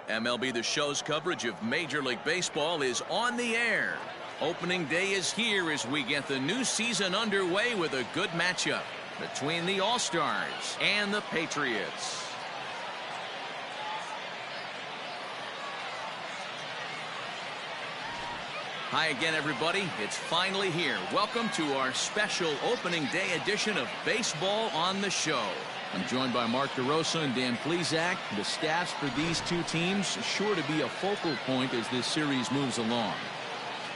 MLB The Show's coverage of Major League Baseball is on the air. Opening day is here as we get the new season underway with a good matchup between the All-Stars and the Patriots. Hi again, everybody. It's finally here. Welcome to our special opening day edition of Baseball on the Show. I'm joined by Mark DeRosa and Dan Plesac. The staffs for these two teams sure to be a focal point as this series moves along.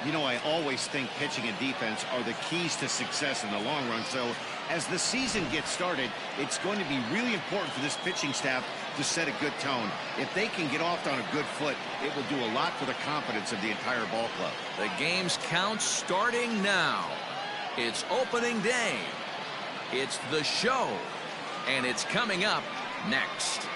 You know, I always think pitching and defense are the keys to success in the long run. So as the season gets started, it's going to be really important for this pitching staff to set a good tone. If they can get off on a good foot, it will do a lot for the confidence of the entire ball club. The game's count starting now. It's opening day. It's the show. And it's coming up next.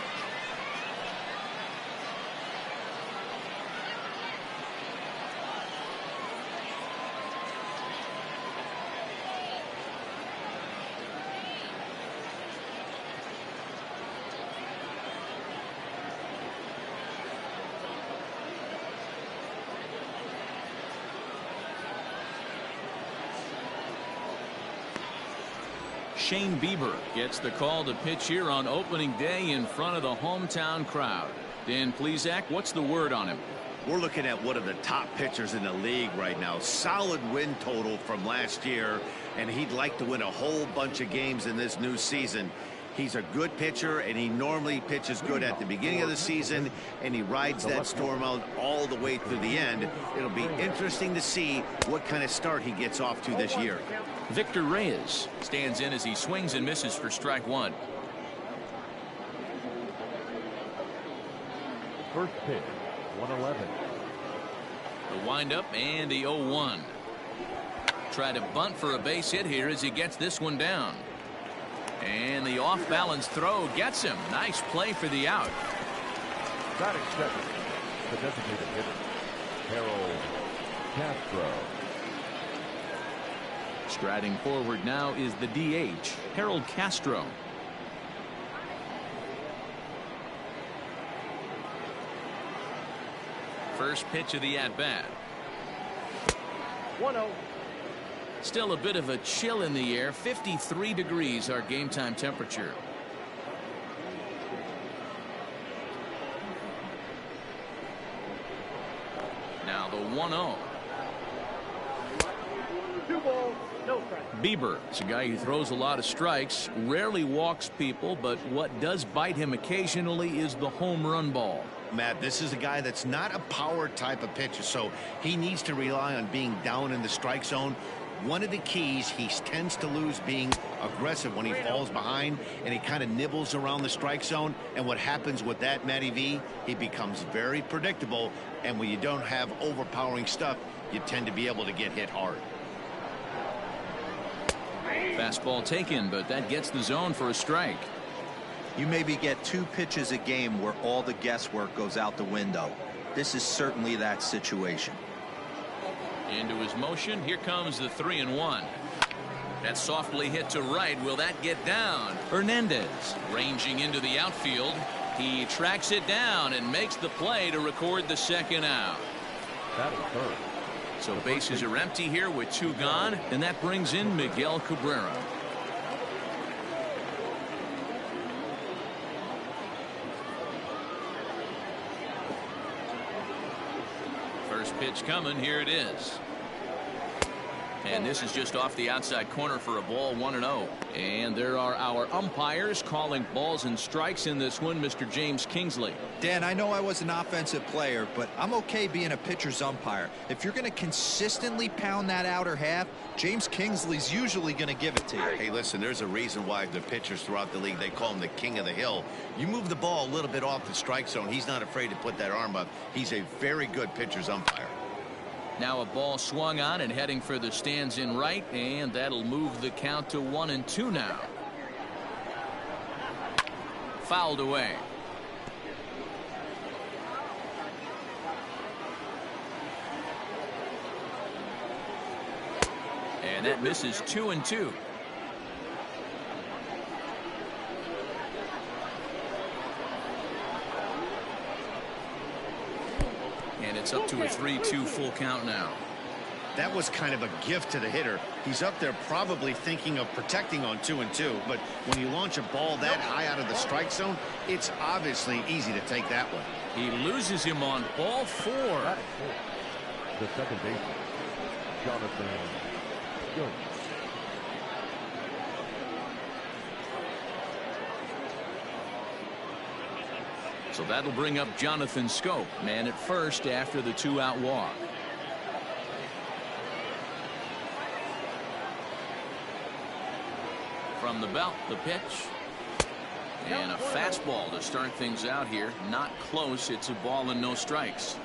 Shane Bieber gets the call to pitch here on opening day in front of the hometown crowd. Dan Plesac, what's the word on him? We're looking at one of the top pitchers in the league right now. Solid win total from last year, and he'd like to win a whole bunch of games in this new season. He's a good pitcher, and he normally pitches good at the beginning of the season, and he rides that storm out all the way through the end. It'll be interesting to see what kind of start he gets off to this year. Victor Reyes stands in as he swings and misses for strike one. First pitch, 111. The windup and the 0-1. Try to bunt for a base hit here as he gets this one down. And the off-balance throw gets him. Nice play for the out. Batting second, the designated hitter, Harold Castro. Striding forward now is the DH, Harold Castro. First pitch of the at-bat. 1-0. Still a bit of a chill in the air. 53 degrees our game time temperature. Now the 1-0. 2 balls, no strikes. Bieber is a guy who throws a lot of strikes, rarely walks people, but what does bite him occasionally is the home run ball. Matt, this is a guy that's not a power type of pitcher, so he needs to rely on being down in the strike zone. One of the keys, he tends to lose being aggressive when he falls behind, and he kind of nibbles around the strike zone. And what happens with that, Matty V, he becomes very predictable, and when you don't have overpowering stuff, you tend to be able to get hit hard. Fastball taken, but that gets the zone for a strike. You maybe get 2 pitches a game where all the guesswork goes out the window. This is certainly that situation. Into his motion. Here comes the 3-1. That's softly hit to right. Will that get down? Hernandez ranging into the outfield. He tracks it down and makes the play to record the second out. Batting third. So bases are empty here with 2 gone, and that brings in Miguel Cabrera. First pitch coming. Here it is. And this is just off the outside corner for a ball, 1-0. And there are our umpires calling balls and strikes in this one, Mr. James Kingsley. Dan, I know I was an offensive player, but I'm okay being a pitcher's umpire. If you're going to consistently pound that outer half, James Kingsley's usually going to give it to you. Hey, listen, there's a reason why the pitchers throughout the league, they call him the king of the hill. You move the ball a little bit off the strike zone, he's not afraid to put that arm up. He's a very good pitcher's umpire. Now a ball swung on and heading for the stands in right, and that'll move the count to 1-2 now. Fouled away. And that misses 2-2. And it's up to a 3-2 full count now. That was kind of a gift to the hitter. He's up there probably thinking of protecting on 2-2, but when you launch a ball that high out of the strike zone, it's obviously easy to take that one. He loses him on ball 4. The second baseman, Jonathan Jones. So that'll bring up Jonathan Scope, man at first after the 2-out walk. From the belt, the pitch. And a fastball to start things out here. Not close. It's a ball and no strikes.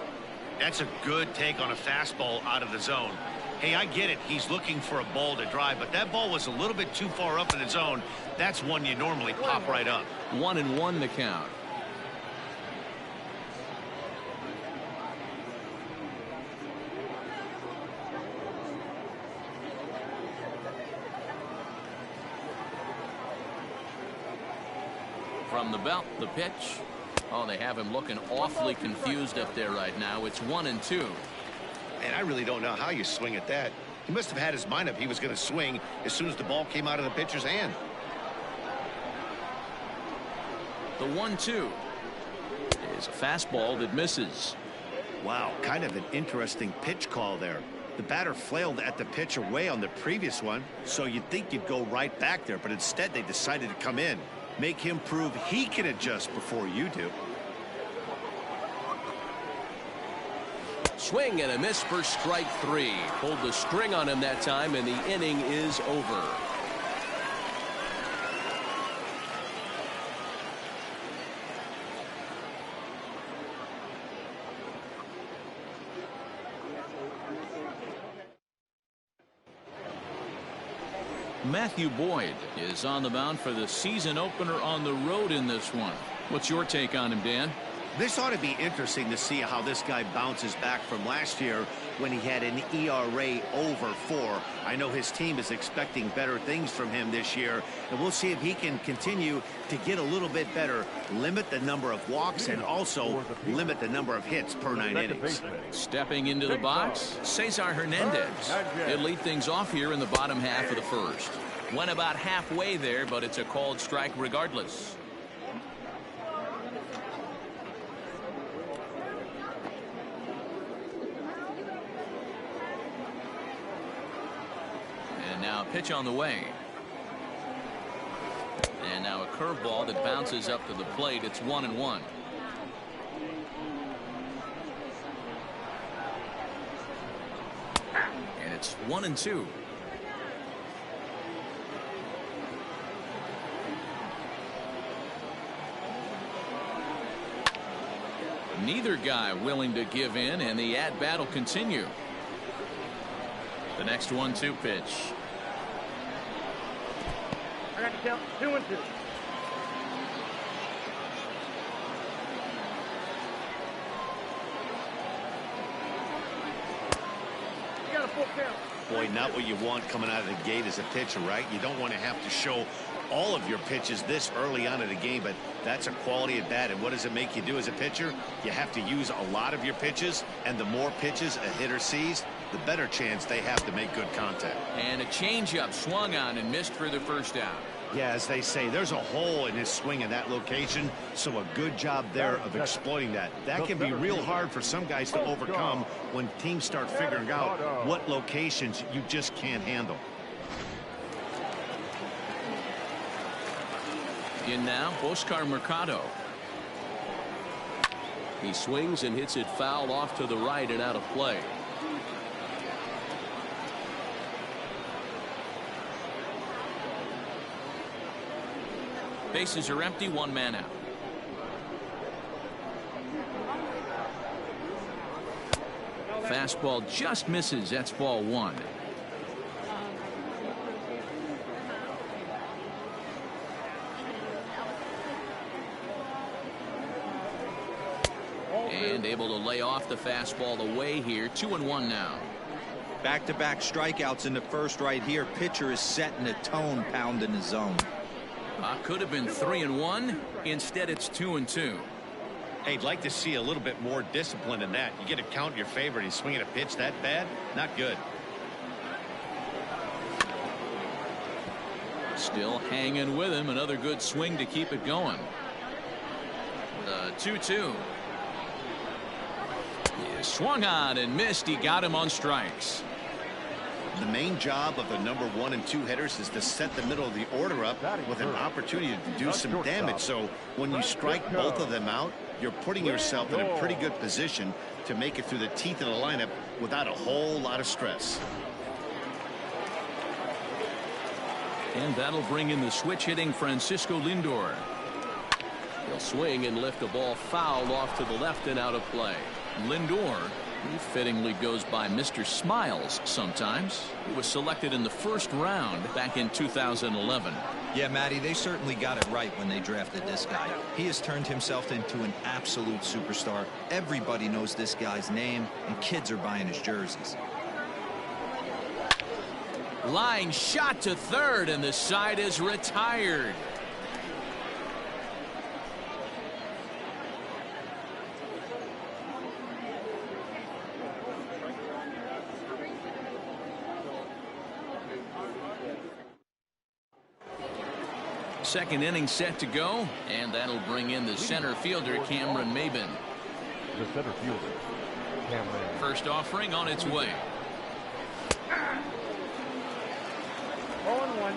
That's a good take on a fastball out of the zone. Hey, I get it. He's looking for a ball to drive, but that ball was a little bit too far up in the zone. That's one you normally pop right up. 1-1 the count. From the belt, the pitch. Oh, they have him looking awfully confused up there right now. It's 1-2. And I really don't know how you swing at that. He must have had his mind up he was going to swing as soon as the ball came out of the pitcher's hand. The 1-2 is a fastball that misses. Wow, kind of an interesting pitch call there. The batter flailed at the pitch away on the previous one, so you'd think you'd go right back there, but instead they decided to come in. Make him prove he can adjust before you do. Swing and a miss for strike 3. Pulled the string on him that time, and the inning is over. Matthew Boyd is on the mound for the season opener on the road in this one. What's your take on him, Dan? This ought to be interesting to see how this guy bounces back from last year when he had an ERA over 4. I know his team is expecting better things from him this year, and we'll see if he can continue to get a little bit better, limit the number of walks, and also limit the number of hits per 9 innings. Stepping into the box, Cesar Hernandez. He'll lead things off here in the bottom half of the first. Went about halfway there, but it's a called strike regardless. Now a pitch on the way. And now a curveball that bounces up to the plate. It's 1-1. And it's 1-2. Neither guy willing to give in, and the at-bat will continue. The next 1-2 pitch. I got to count 2-2. You got a full count. Boy, not what you want coming out of the gate as a pitcher, right? You don't want to have to show all of your pitches this early on in the game, but that's a quality at bat. And what does it make you do as a pitcher? You have to use a lot of your pitches, and the more pitches a hitter sees, the better chance they have to make good contact. And a changeup swung on and missed for the first out. Yeah, as they say, there's a hole in his swing in that location, so a good job there of exploiting that. That can be real hard for some guys to overcome when teams start figuring out what locations you just can't handle. In now, Oscar Mercado. He swings and hits it foul off to the right and out of play. Bases are empty, 1 man out. Fastball just misses. That's ball 1. And able to lay off the fastball away here. 2-1 now. Back-to-back strikeouts in the first right here. Pitcher is setting the tone, pounding the zone. Could have been 3-1. Instead, it's 2-2. Hey, I'd like to see a little bit more discipline in that. You get to count your favorite. He's swinging a pitch that bad. Not good. Still hanging with him. Another good swing to keep it going. The 2-2. He swung on and missed. He got him on strikes. The main job of the number 1 and 2 hitters is to set the middle of the order up with an opportunity to do some damage. So when you strike both of them out, you're putting yourself in a pretty good position to make it through the teeth of the lineup without a whole lot of stress. And that'll bring in the switch hitting Francisco Lindor. He'll swing and lift a ball foul off to the left and out of play. Lindor, he fittingly goes by Mr. Smiles sometimes. He was selected in the first round back in 2011. Yeah, Matty, they certainly got it right when they drafted this guy. He has turned himself into an absolute superstar. Everybody knows this guy's name, and kids are buying his jerseys. Line shot to third, and the side is retired. Second inning set to go, and that'll bring in the center fielder, Cameron Maybin. The center fielder, Cameron. First offering on its way. 0-1.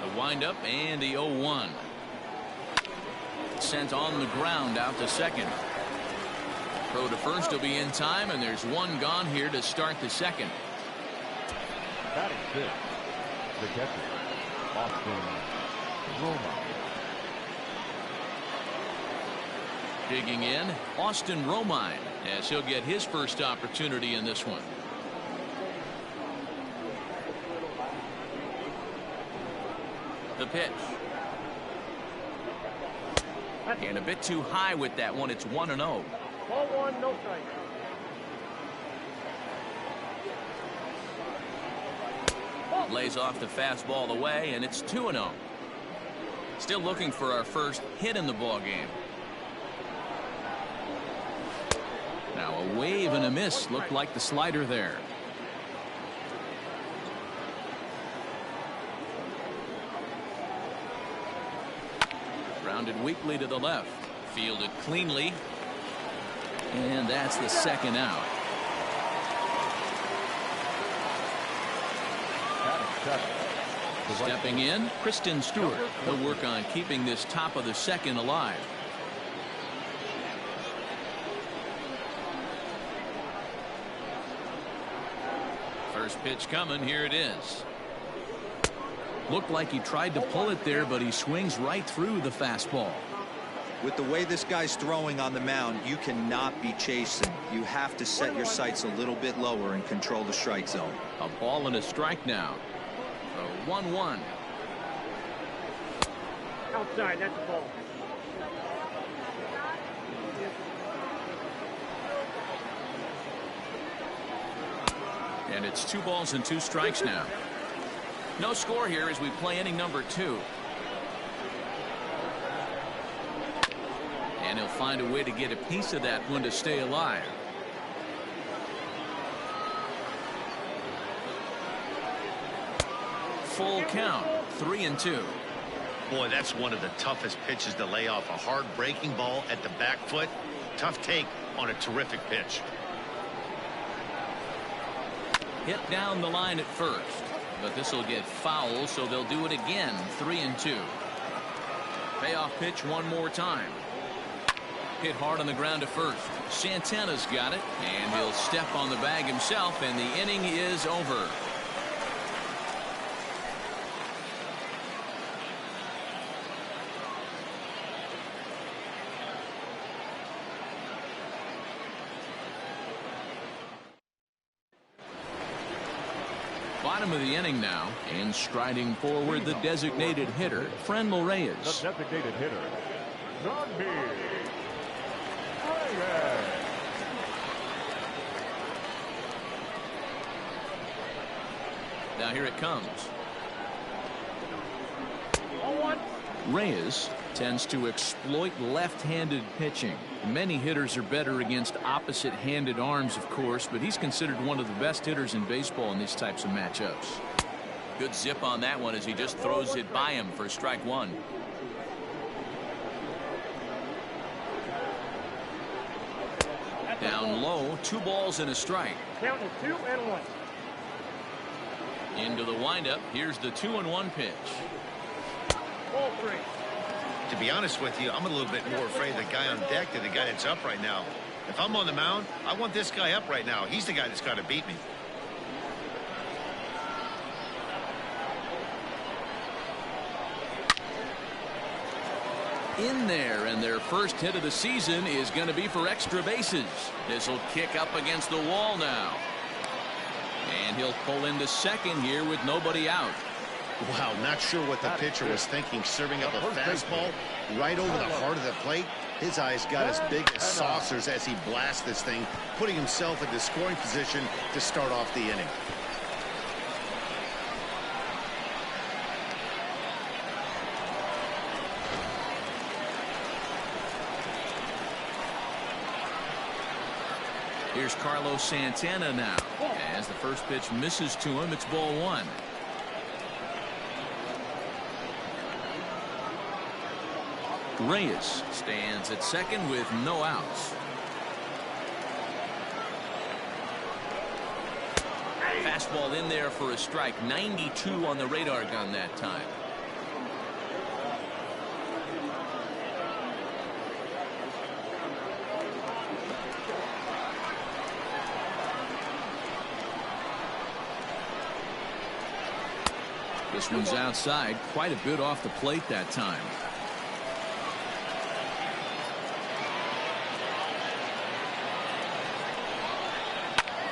The windup and the 0-1. Sent on the ground out to second. Throw to first will be in time, and there's one gone here to start the second. Batting fifth, the catcher, Austin Roma. Digging in, Austin Romine, as he'll get his first opportunity in this one. The pitch. And a bit too high with that one. It's 1-0. Ball 1, no strike. Lays off the fastball away, and it's 2-0. Still looking for our first hit in the ball game. Now a wave and a miss. Looked like the slider there. Grounded weakly to the left. Fielded cleanly. And that's the second out. Stepping in, Kristen Stewart. He'll work on keeping this top of the second alive. First pitch coming. Here it is. Looked like he tried to pull it there, but he swings right through the fastball. With the way this guy's throwing on the mound, you cannot be chasing. You have to set your sights a little bit lower and control the strike zone. A ball and a strike now. So 1-1. Outside, that's the ball. And it's 2 balls and 2 strikes now. No score here as we play inning number 2. And he'll find a way to get a piece of that one to stay alive. Full count, 3-2. Boy, that's one of the toughest pitches to lay off. A hard breaking ball at the back foot. Tough take on a terrific pitch. Hit down the line at first, but this will get foul, so they'll do it again. 3-2. Payoff pitch one more time. Hit hard on the ground to first. Santana's got it, and he'll step on the bag himself, and the inning is over. Bottom of the inning now, and striding forward the designated hitter, Franmil Reyes. The designated hitter, Zombie Reyes. Now here it comes. 0-1. Reyes Tends to exploit left-handed pitching. Many hitters are better against opposite-handed arms, of course, but he's considered one of the best hitters in baseball in these types of matchups. Good zip on that one as he just throws it by him for strike one. Down low, 2 balls and a strike. Counting 2 and 1. Into the windup. Here's the 2-1 pitch. Ball 3. To be honest with you, I'm a little bit more afraid of the guy on deck than the guy that's up right now. If I'm on the mound, I want this guy up right now. He's the guy that's got to beat me. In there, and their first hit of the season is going to be for extra bases. This will kick up against the wall now. And he'll pull into second here with nobody out. Wow, not sure what the pitcher was thinking, serving up a fastball right over the heart of the plate. His eyes got as big as saucers as he blasts this thing, putting himself in the scoring position to start off the inning. Here's Carlos Santana now. As the first pitch misses to him, it's ball 1. Reyes stands at second with no outs. Fastball in there for a strike. 92 on the radar gun that time. This one's outside, quite a bit off the plate that time.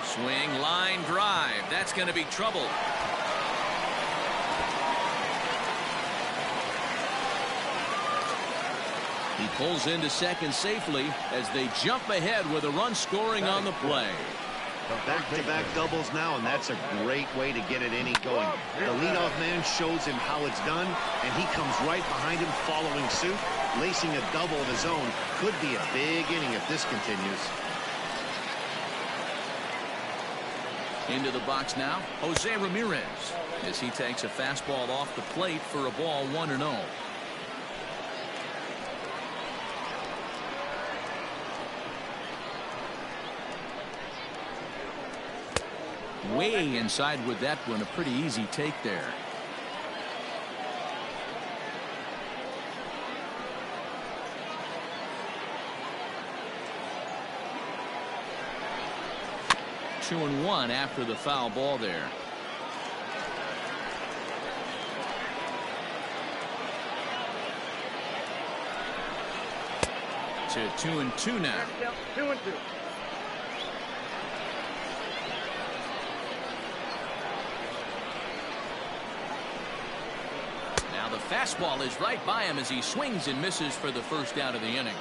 Swing, line drive. That's going to be trouble. He pulls into second safely as they jump ahead with a run scoring on the play. Back-to-back doubles now, and that's a great way to get an inning going. The leadoff man shows him how it's done, and he comes right behind him following suit. Lacing a double of his own could be a big inning if this continues. Into the box now, Jose Ramirez, as he takes a fastball off the plate for a ball 1-0. Way inside with that one, a pretty easy take there. Two and one after the foul ball there. To 2-2 now. 2-2. Now the fastball is right by him as he swings and misses for the first out of the inning.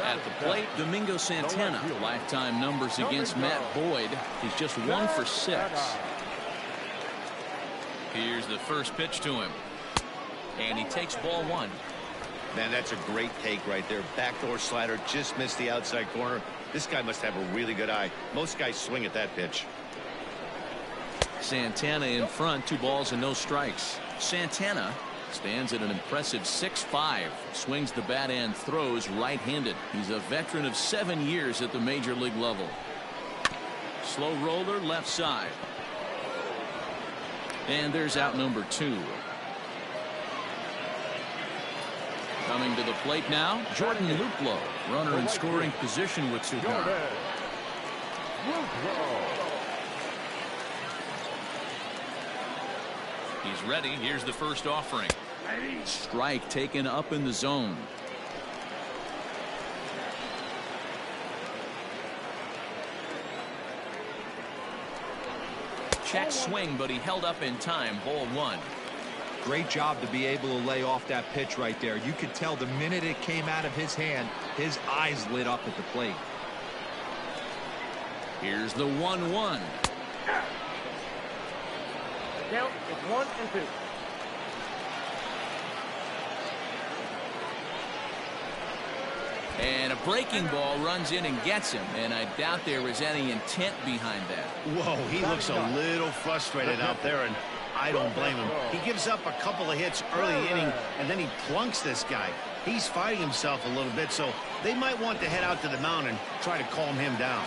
At the plate, Domingo Santana. Lifetime numbers against Matt Boyd. He's just 1 for 6. Here's the first pitch to him. And he takes ball 1. Man, that's a great take right there. Backdoor slider, just missed the outside corner. This guy must have a really good eye. Most guys swing at that pitch. Santana in front, 2 balls and no strikes. Santana stands at an impressive 6'5", swings the bat and throws right-handed. He's a veteran of 7 years at the major league level. Slow roller left side. And there's out number 2. Coming to the plate now, Jordan Luplow, runner in scoring position with 2 count. He's ready. Here's the first offering. Strike taken up in the zone. Check swing, but he held up in time. Ball 1. Great job to be able to lay off that pitch right there. You could tell the minute it came out of his hand, his eyes lit up at the plate. Here's the 1-1. Count is 1-2. And a breaking ball runs in and gets him, and I doubt there was any intent behind that. Whoa, he looks a little frustrated out there, and I don't blame him. He gives up a couple of hits early in the inning, and then he plunks this guy. He's fighting himself a little bit, so they might want to head out to the mound and try to calm him down.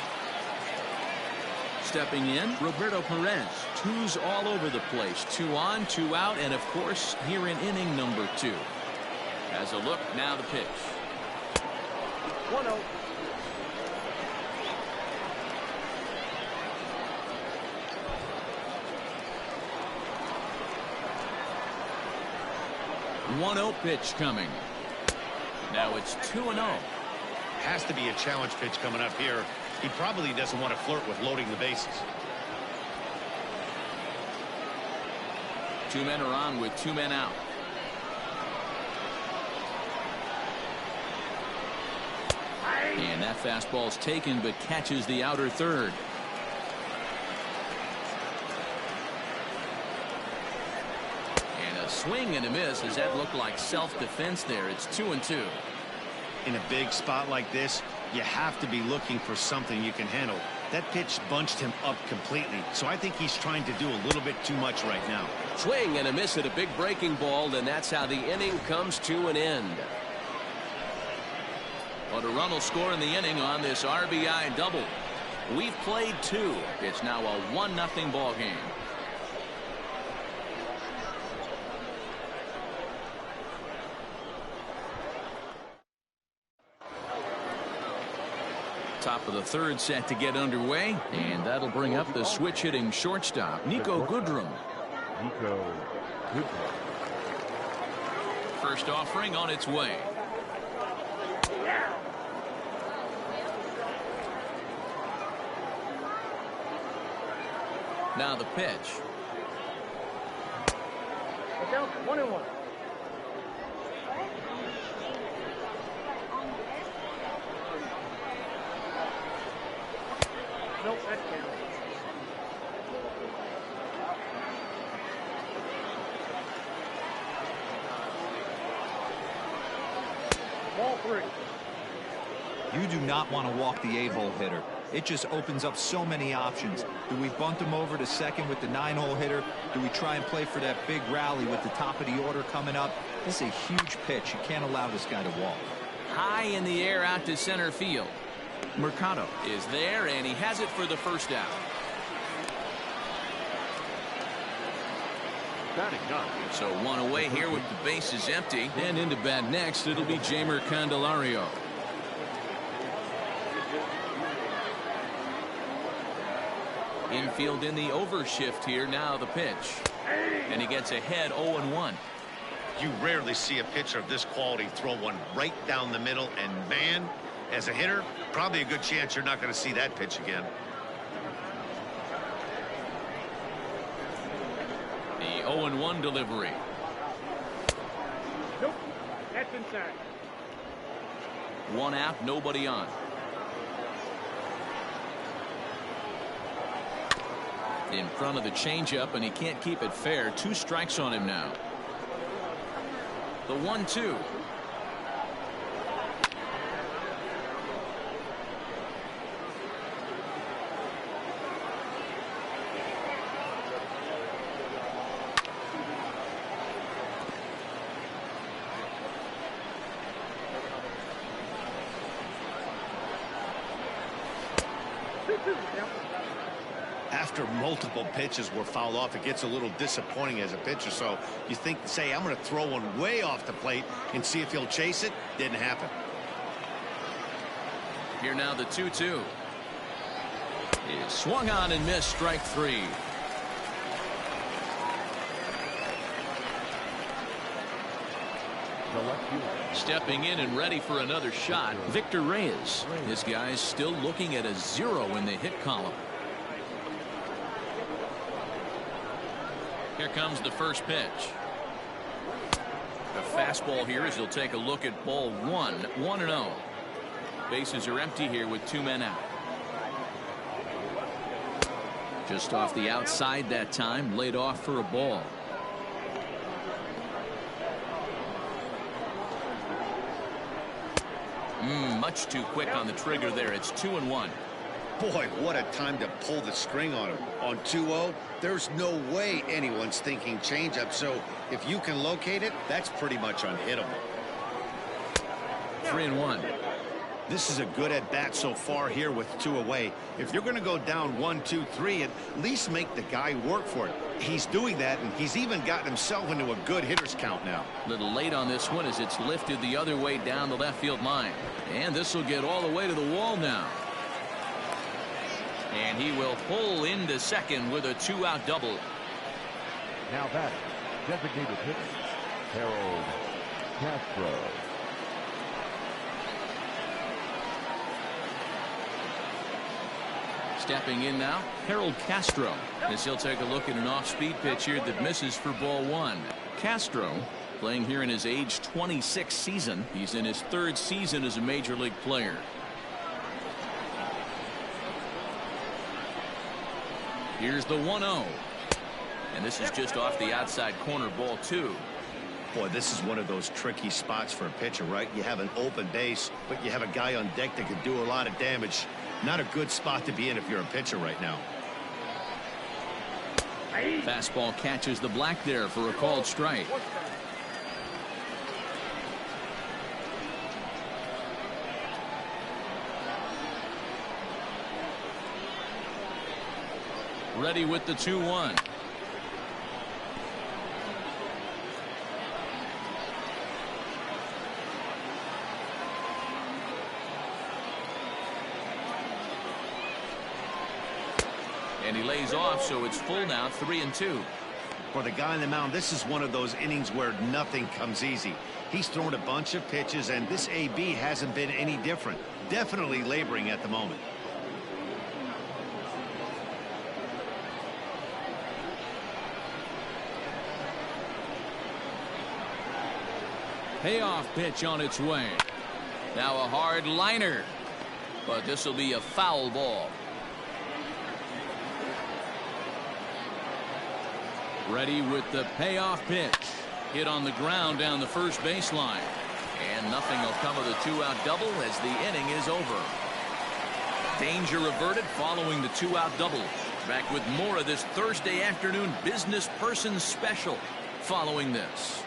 Stepping in, Roberto Perez. Twos all over the place. 2 on, 2 out, and of course, here in inning number 2. As a look, now the pitch. 1-0. One-0 pitch coming. Now it's 2-0. Has to be a challenge pitch coming up here. He probably doesn't want to flirt with loading the bases. 2 men are on with 2 men out. And that fastball's taken but catches the outer third. And a swing and a miss. Does that look like self-defense there? It's 2-2. In a big spot like this, you have to be looking for something you can handle. That pitch bunched him up completely, so I think he's trying to do a little bit too much right now. Swing and a miss at a big breaking ball, and that's how the inning comes to an end. But a run will score in the inning on this RBI double. We've played 2. It's now a 1-0 ball game. Top of the third set to get underway, and that'll bring up the switch hitting shortstop, Nico Goodrum. First offering on its way. Now the pitch. Look out, 1-1. Nope, that counts. Ball 3. You do not want to walk the 8-hole hitter. It just opens up so many options. Do we bunt him over to second with the 9-hole hitter? Do we try and play for that big rally with the top of the order coming up? This is a huge pitch. You can't allow this guy to walk. High in the air out to center field. Mercado is there, and he has it for the first out. So 1 away here with the bases empty, and into bat next it'll be Jeimer Candelario. Infield in the overshift here. Now the pitch, and he gets ahead 0-1. You rarely see a pitcher of this quality throw one right down the middle, and man, as a hitter, probably a good chance you're not going to see that pitch again. The 0-1 delivery. Nope, that's inside. 1 out, nobody on. In front of the changeup, and he can't keep it fair. 2 strikes on him now. The 1-2. After multiple pitches were fouled off, it gets a little disappointing as a pitcher. So you think, say, I'm going to throw one way off the plate and see if he'll chase it. Didn't happen. Here now the 2-2. Is swung on and missed, strike 3. Stepping in and ready for another shot, Victor Reyes. This guy's still looking at a 0 in the hit column. Here comes the first pitch. A fastball here as he'll take a look at ball 1. 1-0. Bases are empty here with 2 men out. Just off the outside that time, laid off for a ball. Much too quick on the trigger there. It's 2-1. Boy, what a time to pull the string on him. On 2-0, there's no way anyone's thinking changeup. So if you can locate it, that's pretty much unhittable. 3-1. This is a good at-bat so far here with 2 away. If you're going to go down 1, 2, 3, at least make the guy work for it. He's doing that, and he's even gotten himself into a good hitter's count now. A little late on this one as it's lifted the other way down the left field line. And this will get all the way to the wall now. And he will pull into second with a 2-out double. Now that designated hitter, Harold Castro. Stepping in now, Harold Castro, as he'll take a look at an off-speed pitch here that misses for ball 1. Castro playing here in his age 26 season. He's in his 3rd season as a major league player. Here's the 1-0. And this is just off the outside corner, ball 2. Boy, this is one of those tricky spots for a pitcher, right? You have an open base, but you have a guy on deck that could do a lot of damage. Not a good spot to be in if you're a pitcher right now. Fastball catches the black there for a called strike. Ready with the 2-1. And he lays off, so it's full now, 3-2. For the guy on the mound, this is one of those innings where nothing comes easy. He's thrown a bunch of pitches, and this AB hasn't been any different. Definitely laboring at the moment. Payoff pitch on its way. Now a hard liner, but this will be a foul ball. Ready with the payoff pitch. Hit on the ground down the first baseline. And nothing will come of the 2-out double as the inning is over. Danger averted following the 2-out double. Back with more of this Thursday afternoon business person special following this.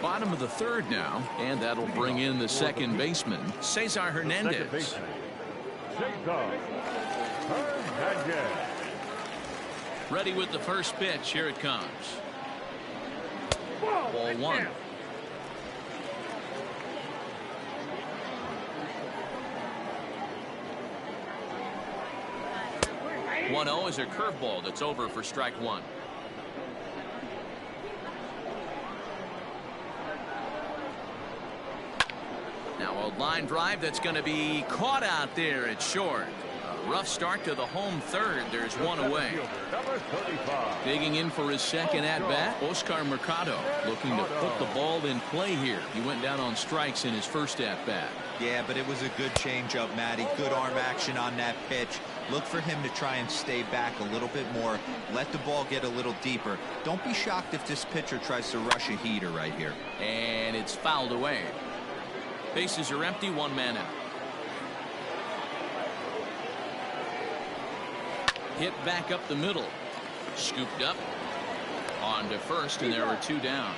Bottom of the 3rd now, and that'll bring in the second baseman, Cesar Hernandez. Ready with the first pitch. Here it comes. Ball 1. One-0 is a curveball that's over for strike 1. Now a line drive that's going to be caught out there at short. A rough start to the home 3rd. There's one away. Digging in for his second at-bat, Oscar Mercado, looking to put the ball in play here. He went down on strikes in his first at-bat. Yeah, but it was a good changeup, Matty. Good arm action on that pitch. Look for him to try and stay back a little bit more. Let the ball get a little deeper. Don't be shocked if this pitcher tries to rush a heater right here. And it's fouled away. Bases are empty, 1 man out. Hit back up the middle. Scooped up. On to first, and there are 2 down.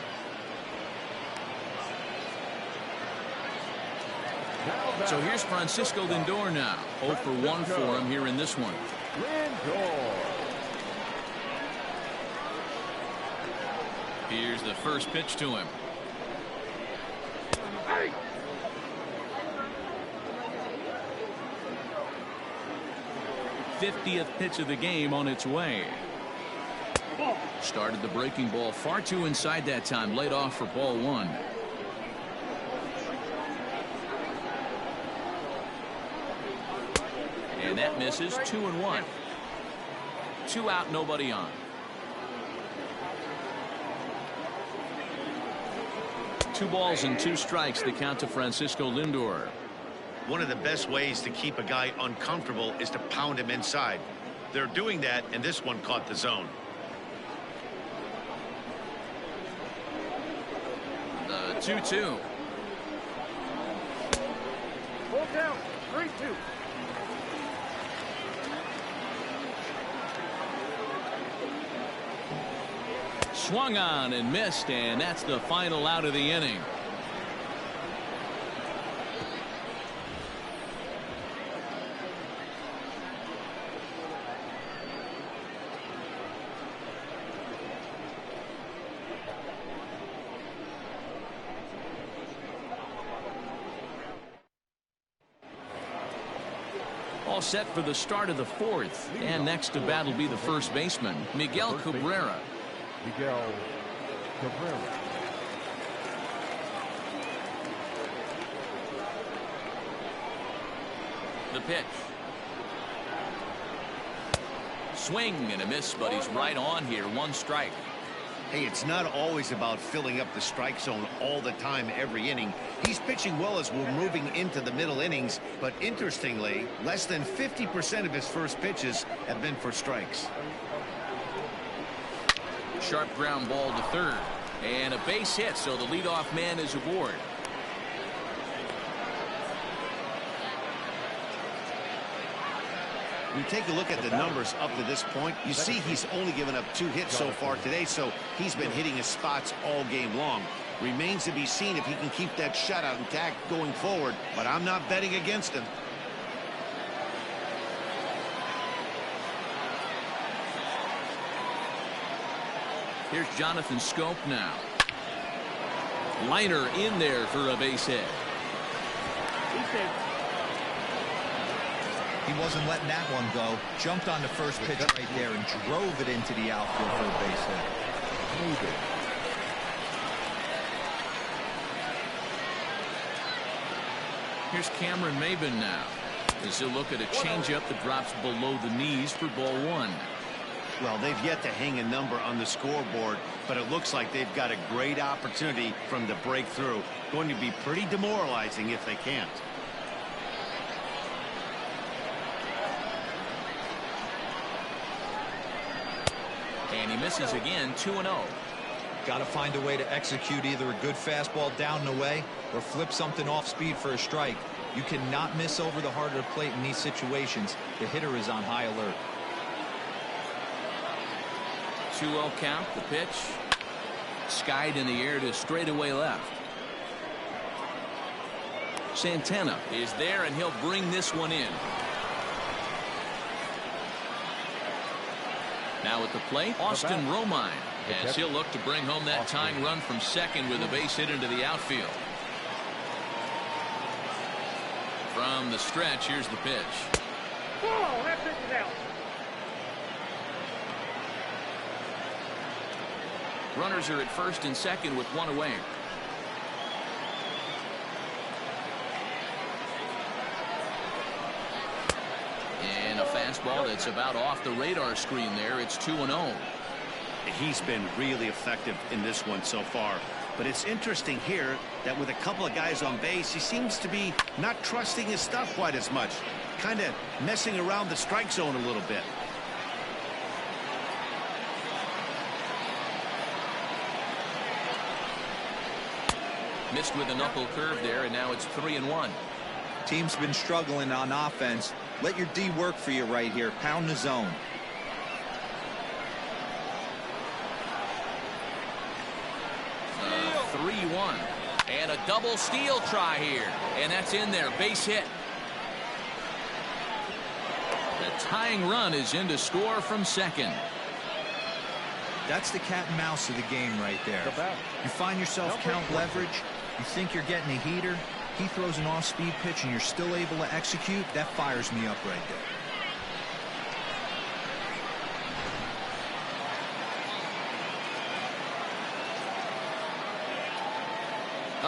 So here's Francisco Lindor now. 0 for 1 for him here in this one. Here's the first pitch to him. 50th pitch of the game on its way. Started the breaking ball far too inside that time. Laid off for ball 1. And that misses. 2-1. 2 out, nobody on. 2 balls and 2 strikes. The count to Francisco Lindor. One of the best ways to keep a guy uncomfortable is to pound him inside. They're doing that, and this one caught the zone. 2-2. Full count. 3-2. Swung on and missed, and that's the final out of the inning. All set for the start of the fourth, and next to bat will be the first baseman, Miguel Cabrera. Miguel Cabrera. The pitch. Swing and a miss, but he's right on here. 1 strike. Hey, it's not always about filling up the strike zone all the time every inning. He's pitching well as we're moving into the middle innings, but interestingly, less than 50% of his first pitches have been for strikes. Sharp ground ball to third, and a base hit, so the leadoff man is aboard. You take a look at the numbers up to this point, you see he's only given up 2 hits so far today, so he's been hitting his spots all game long. Remains to be seen if he can keep that shutout intact going forward, but I'm not betting against him. Here's Jonathan Scope now. Liner in there for a base hit. He wasn't letting that one go. Jumped on the first pitch right there and drove it into the outfield for a base hit. Here's Cameron Maben now, as he'll look at a changeup that drops below the knees for ball 1. Well, they've yet to hang a number on the scoreboard, but it looks like they've got a great opportunity from the breakthrough. Going to be pretty demoralizing if they can't. And he misses again. 2-0. Got to find a way to execute either a good fastball down and away or flip something off speed for a strike. You cannot miss over the heart of the plate in these situations. The hitter is on high alert. 2-0 count. The pitch skied in the air to straightaway left. Santana is there, and he'll bring this one in. Now at the plate, Austin Romine, as he'll look to bring home that tying run from second with a base hit into the outfield. From the stretch, here's the pitch. Whoa, that pitch is out. Runners are at first and second with 1 away. And a fastball that's about off the radar screen there. It's 2-0. He's been really effective in this one so far. But it's interesting here that with a couple of guys on base, he seems to be not trusting his stuff quite as much. Kind of messing around the strike zone a little bit. Missed with a knuckle curve there, and now it's 3-1. Team's been struggling on offense. Let your D work for you right here. Pound the zone. A 3-1. And a double steal try here. And that's in there. Base hit. The tying run is in to score from second. That's the cat and mouse of the game right there. You find yourself count leverage. You think you're getting a heater. He throws an off-speed pitch and you're still able to execute. That fires me up right there.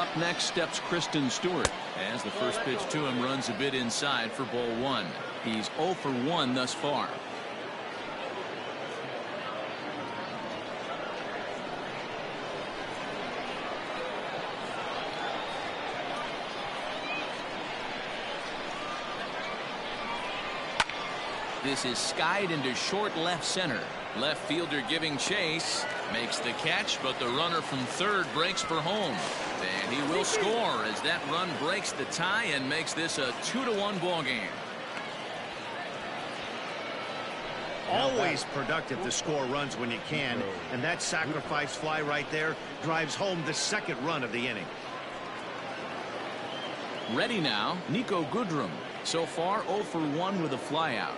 Up next steps Kristen Stewart, as the first pitch to him runs a bit inside for ball 1. He's 0 for 1 thus far. This is skied into short left center. Left fielder giving chase. Makes the catch, but the runner from third breaks for home. And he will score as that run breaks the tie and makes this a 2-1 ball game. Always productive to score runs when you can, and that sacrifice fly right there drives home the second run of the inning. Ready now, Nico Goodrum. So far 0 for 1 with a flyout.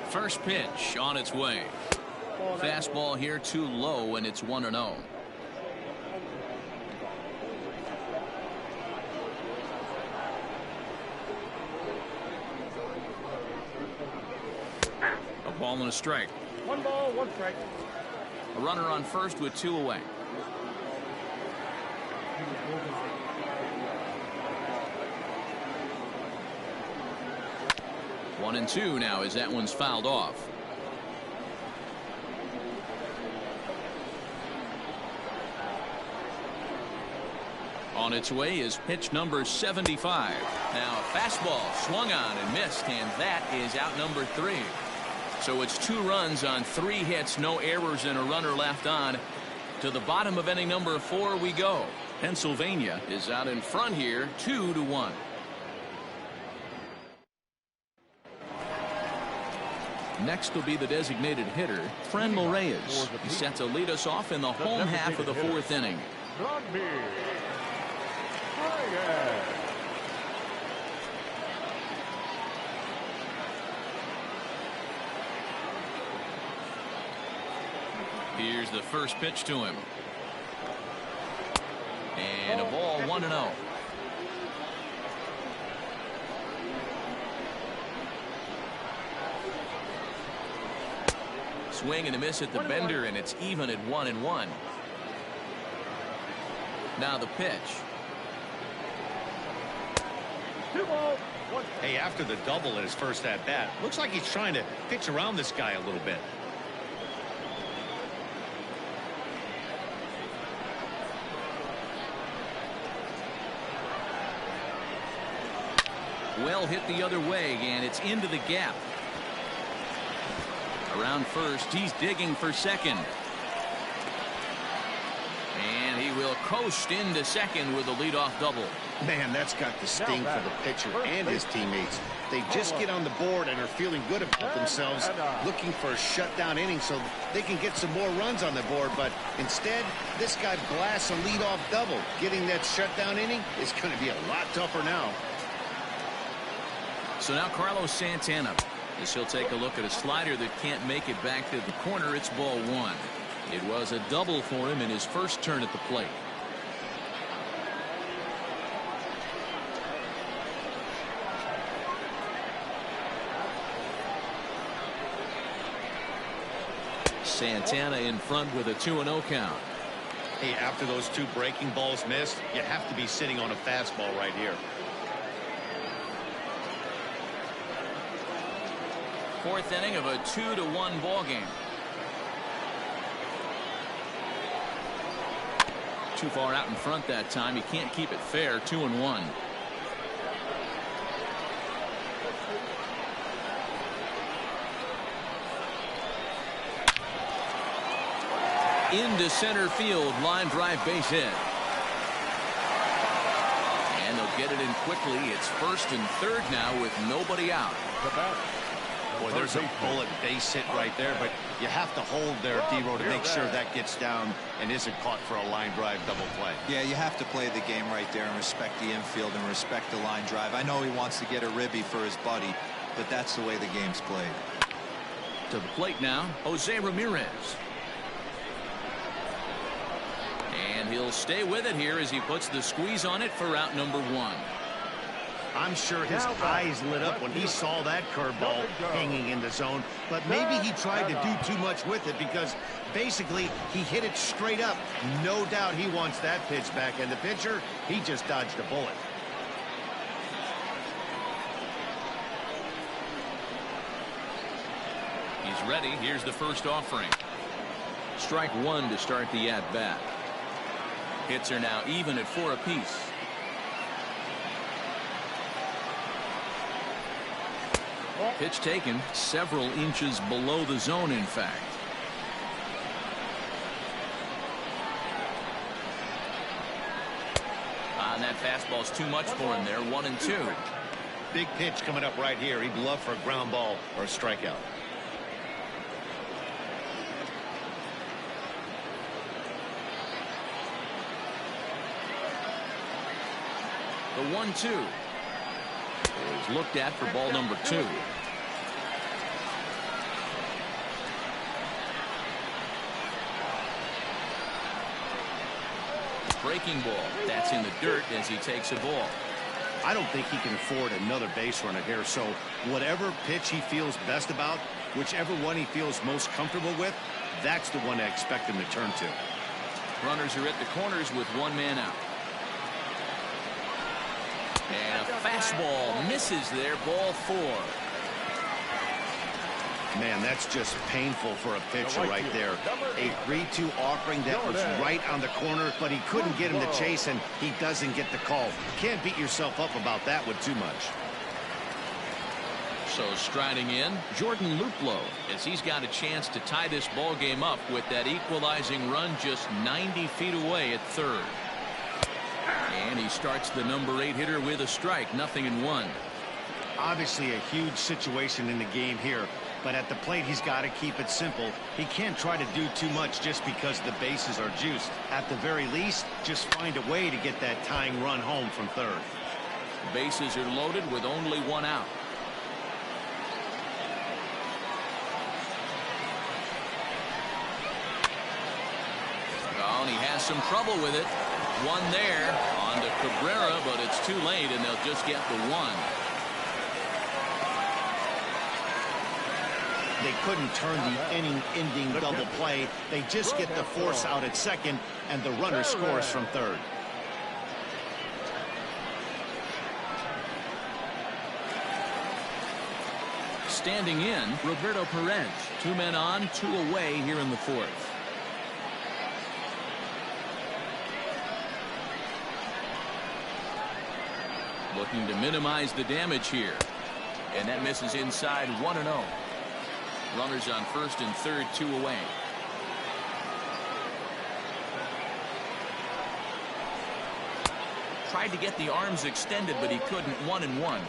First pitch on its way. Fastball here too low, and it's 1-0. A ball and a strike. 1 ball, 1 strike. A runner on first with 2 away. One and 2 now as that one's fouled off. On its way is pitch number 75. Now a fastball swung on and missed, and that is out number 3. So it's 2 runs on 3 hits, no errors, and a runner left on. To the bottom of inning number 4 we go. Pennsylvania is out in front here, 2-1. Next will be the designated hitter, Franmil Reyes. He's set to lead us off in the home half of the 4th inning. Here's the first pitch to him. And a ball, 1-0. Swing and a miss at the bender, and it's even at 1-1. Now the pitch. 2 balls, 1 strike. Hey, after the double in his first at bat, looks like he's trying to pitch around this guy a little bit. Well hit the other way, and it's into the gap. Around first, he's digging for second. And he will coast into second with a leadoff double. Man, that's got the sting for the pitcher and his teammates. They just get on the board and are feeling good about themselves, looking for a shutdown inning so they can get some more runs on the board. But instead, this guy blasts a leadoff double. Getting that shutdown inning is going to be a lot tougher now. So now Carlos Santana, as he'll take a look at a slider that can't make it back to the corner. It's ball 1. It was a double for him in his first turn at the plate. Santana in front with a 2-0 count. Hey, after those 2 breaking balls missed, you have to be sitting on a fastball right here. 4th inning of a 2-1 ball game. Too far out in front that time. He can't keep it fair. 2-1. Into center field, line drive, base hit. And they'll get it in quickly. It's 1st and 3rd now with nobody out. Boy, there's a bullet base hit right there, but you have to hold there, D-Row, to make sure that gets down and isn't caught for a line drive double play. Yeah, you have to play the game right there and respect the infield and respect the line drive. I know he wants to get a ribby for his buddy, but that's the way the game's played. To the plate now, Jose Ramirez. And he'll stay with it here as he puts the squeeze on it for out number 1. I'm sure his eyes lit up when he saw that curveball hanging in the zone, but maybe he tried to do too much with it because basically he hit it straight up. No doubt he wants that pitch back, and the pitcher, he just dodged a bullet. He's ready. Here's the first offering. Strike 1 to start the at-bat. Hits are now even at 4 apiece. Pitch taken several inches below the zone, in fact. And that fastball's too much for him there. 1-2. Big pitch coming up right here. He'd love for a ground ball or a strikeout. The 1-2 is looked at for ball number 2. Breaking ball. That's in the dirt as he takes a ball. I don't think he can afford another base runner here, so whatever pitch he feels best about, whichever one he feels most comfortable with, that's the one I expect him to turn to. Runners are at the corners with 1 man out. And a fastball misses there. Ball 4. Man, that's just painful for a pitcher right there. A 3-2 offering that was right on the corner, but he couldn't get him to chase, and he doesn't get the call. Can't beat yourself up about that one too much. So striding in, Jordan Luplow, as he's got a chance to tie this ball game up with that equalizing run just 90 feet away at third. And he starts the number 8 hitter with a strike. 0-1. Obviously a huge situation in the game here, but at the plate he's got to keep it simple. He can't try to do too much just because the bases are juiced. At the very least, just find a way to get that tying run home from third. Bases are loaded with only 1 out. Oh, and he has some trouble with it. 1 there on to Cabrera, but it's too late, and they'll just get the 1. They couldn't turn the inning-ending double play. They just get the force out at second, and the runner scores from third. Standing in, Roberto Perez. 2 men on, 2 away here in the 4th. Looking to minimize the damage here. And that misses inside. 1-0. Runners on first and third, 2 away. Tried to get the arms extended, but he couldn't. 1-1.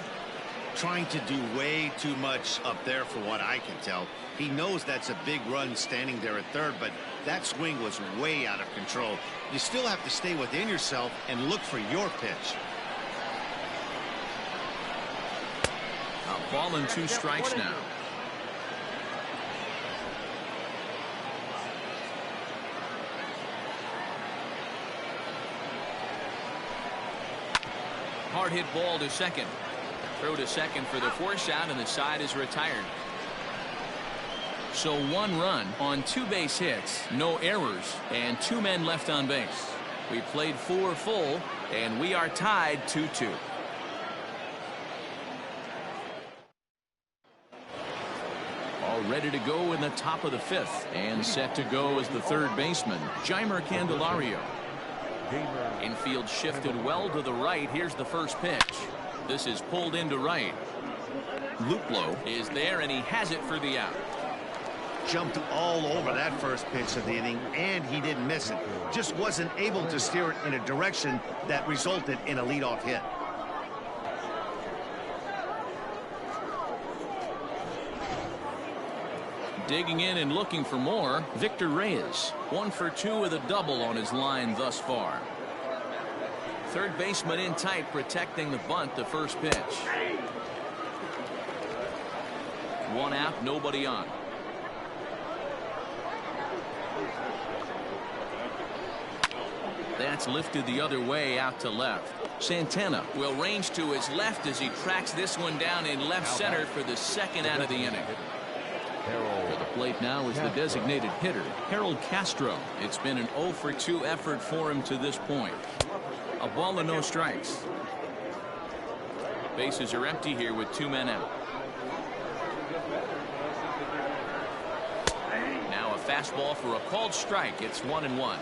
Trying to do way too much up there for what I can tell. He knows that's a big run standing there at third, but that swing was way out of control. You still have to stay within yourself and look for your pitch. A ball and 2 strikes now. Hard hit ball to second. Throw to second for the force out, and the side is retired. So 1 run on 2 base hits, no errors, and 2 men left on base. We played 4 full, and we are tied 2-2. All ready to go in the top of the 5th, and set to go as the third baseman, Jeimer Candelario. Infield shifted well to the right. Here's the first pitch. This is pulled into right. Luplow is there, and he has it for the out. Jumped all over that first pitch of the inning, and he didn't miss it. Just wasn't able to steer it in a direction that resulted in a leadoff hit. Digging in and looking for more, Victor Reyes. 1 for 2 with a double on his line thus far. Third baseman in tight, protecting the bunt. The first pitch. 1 out, nobody on. That's lifted the other way out to left. Santana will range to his left as he tracks this one down in left center for the second out of the inning. To the plate now is the designated hitter, Harold Castro. It's been an 0 for 2 effort for him to this point. A ball and no strikes. Bases are empty here with 2 men out. Now a fastball for a called strike. It's 1-1.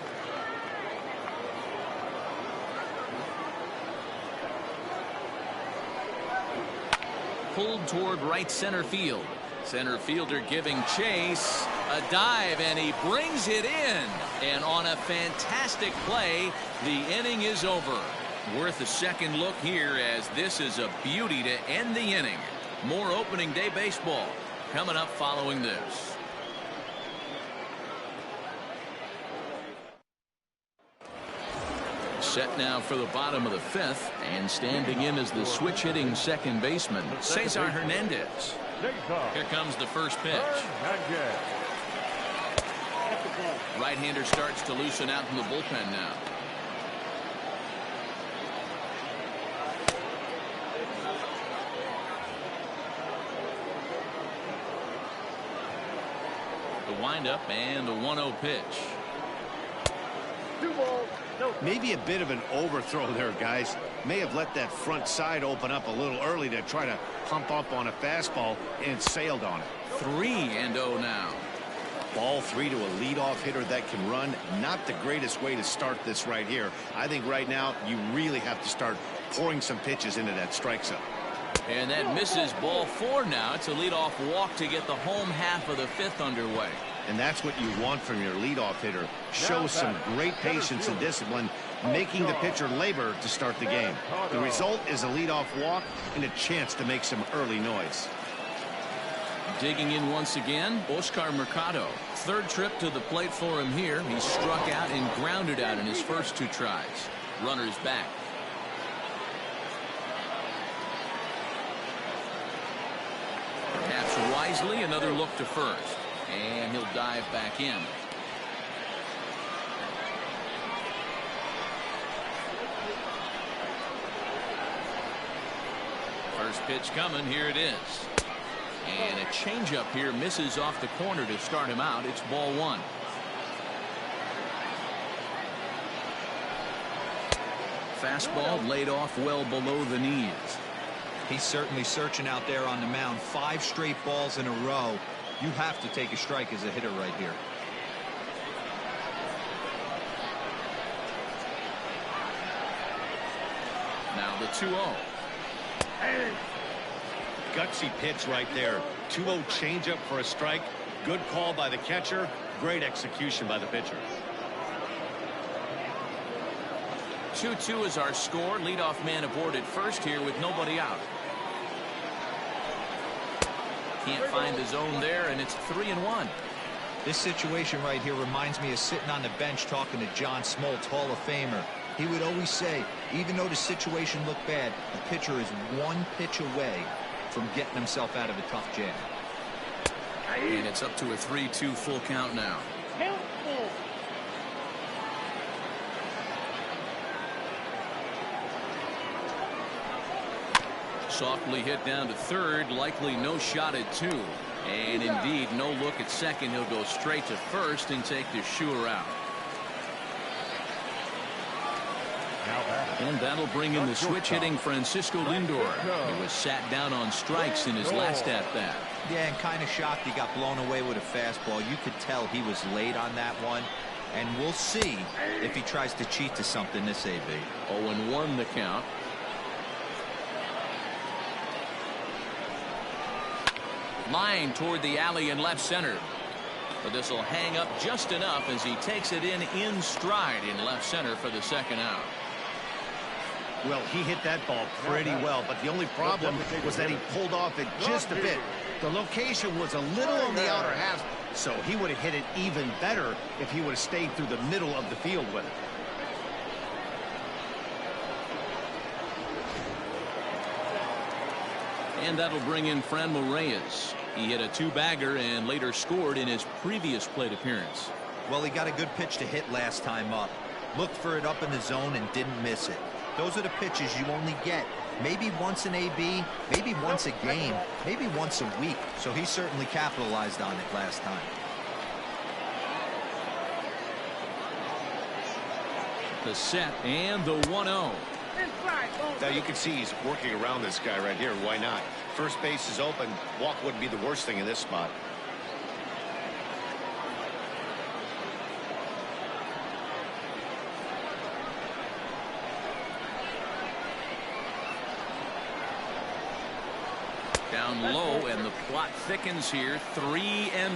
pulled toward right center field. Center fielder giving chase. A dive, and he brings it in. And on a fantastic play, the inning is over. Worth a second look here, as this is a beauty to end the inning. More opening day baseball coming up following this. Set now for the bottom of the fifth, and standing in as the switch hitting second baseman, Cesar Hernandez. Here comes the first pitch. Right-hander starts to loosen out in the bullpen now. The windup and the 1-0 pitch. Maybe a bit of an overthrow there, guys. May have let that front side open up a little early to try to pump up on a fastball, and sailed on it. 3-0 now. Ball 3 to a leadoff hitter that can run. Not the greatest way to start this right here. I think right now you really have to start pouring some pitches into that strike zone. And that misses. Ball 4 now. It's a leadoff walk to get the home half of the fifth underway. And that's what you want from your leadoff hitter. Show some great patience and discipline, making the pitcher labor to start the game. The result is a leadoff walk and a chance to make some early noise. Digging in once again, Oscar Mercado. Third trip to the plate for him here. He struck out and grounded out in his first 2 tries. Runners back. Perhaps wisely, another look to first. And he'll dive back in. First pitch coming. Here it is. And a changeup here misses off the corner to start him out. It's ball 1. Fastball laid off well below the knees. He's certainly searching out there on the mound. 5 straight balls in a row. You have to take a strike as a hitter right here. Now the 2-0. Gutsy pitch right there. 2-0 changeup for a strike. Good call by the catcher. Great execution by the pitcher. 2-2 is our score. Leadoff man aboard at first here with nobody out. Can't find the zone there, and it's 3-1. This situation right here reminds me of sitting on the bench talking to John Smoltz, Hall of Famer. He would always say, even though the situation looked bad, the pitcher is 1 pitch away from getting himself out of a tough jam. And it's up to a 3-2 full count now. Softly hit down to third. Likely no shot at 2. And indeed no look at second. He'll go straight to first and take the sure out. And that'll bring in the switch hitting Francisco Lindor. He was sat down on strikes in his last at bat. Yeah, and kind of shocked he got blown away with a fastball. You could tell he was late on that one. And we'll see if he tries to cheat to something this AB. 0-1 the count. Line toward the alley in left center. But this will hang up just enough as he takes it in stride in left center for the second out. Well, he hit that ball pretty well, but the only problem was that he pulled off it just a bit. The location was a little on the outer half, so he would have hit it even better if he would have stayed through the middle of the field with it. And that'll bring in Franmil Reyes. He hit a 2-bagger and later scored in his previous plate appearance. Well, he got a good pitch to hit last time up. Looked for it up in the zone and didn't miss it. Those are the pitches you only get maybe once in AB, maybe once a game, maybe once a week. So he certainly capitalized on it last time. The set and the 1-0. Now you can see he's working around this guy right here. Why not? First base is open. Walk wouldn't be the worst thing in this spot. Down low, and the plot thickens here. 3-0.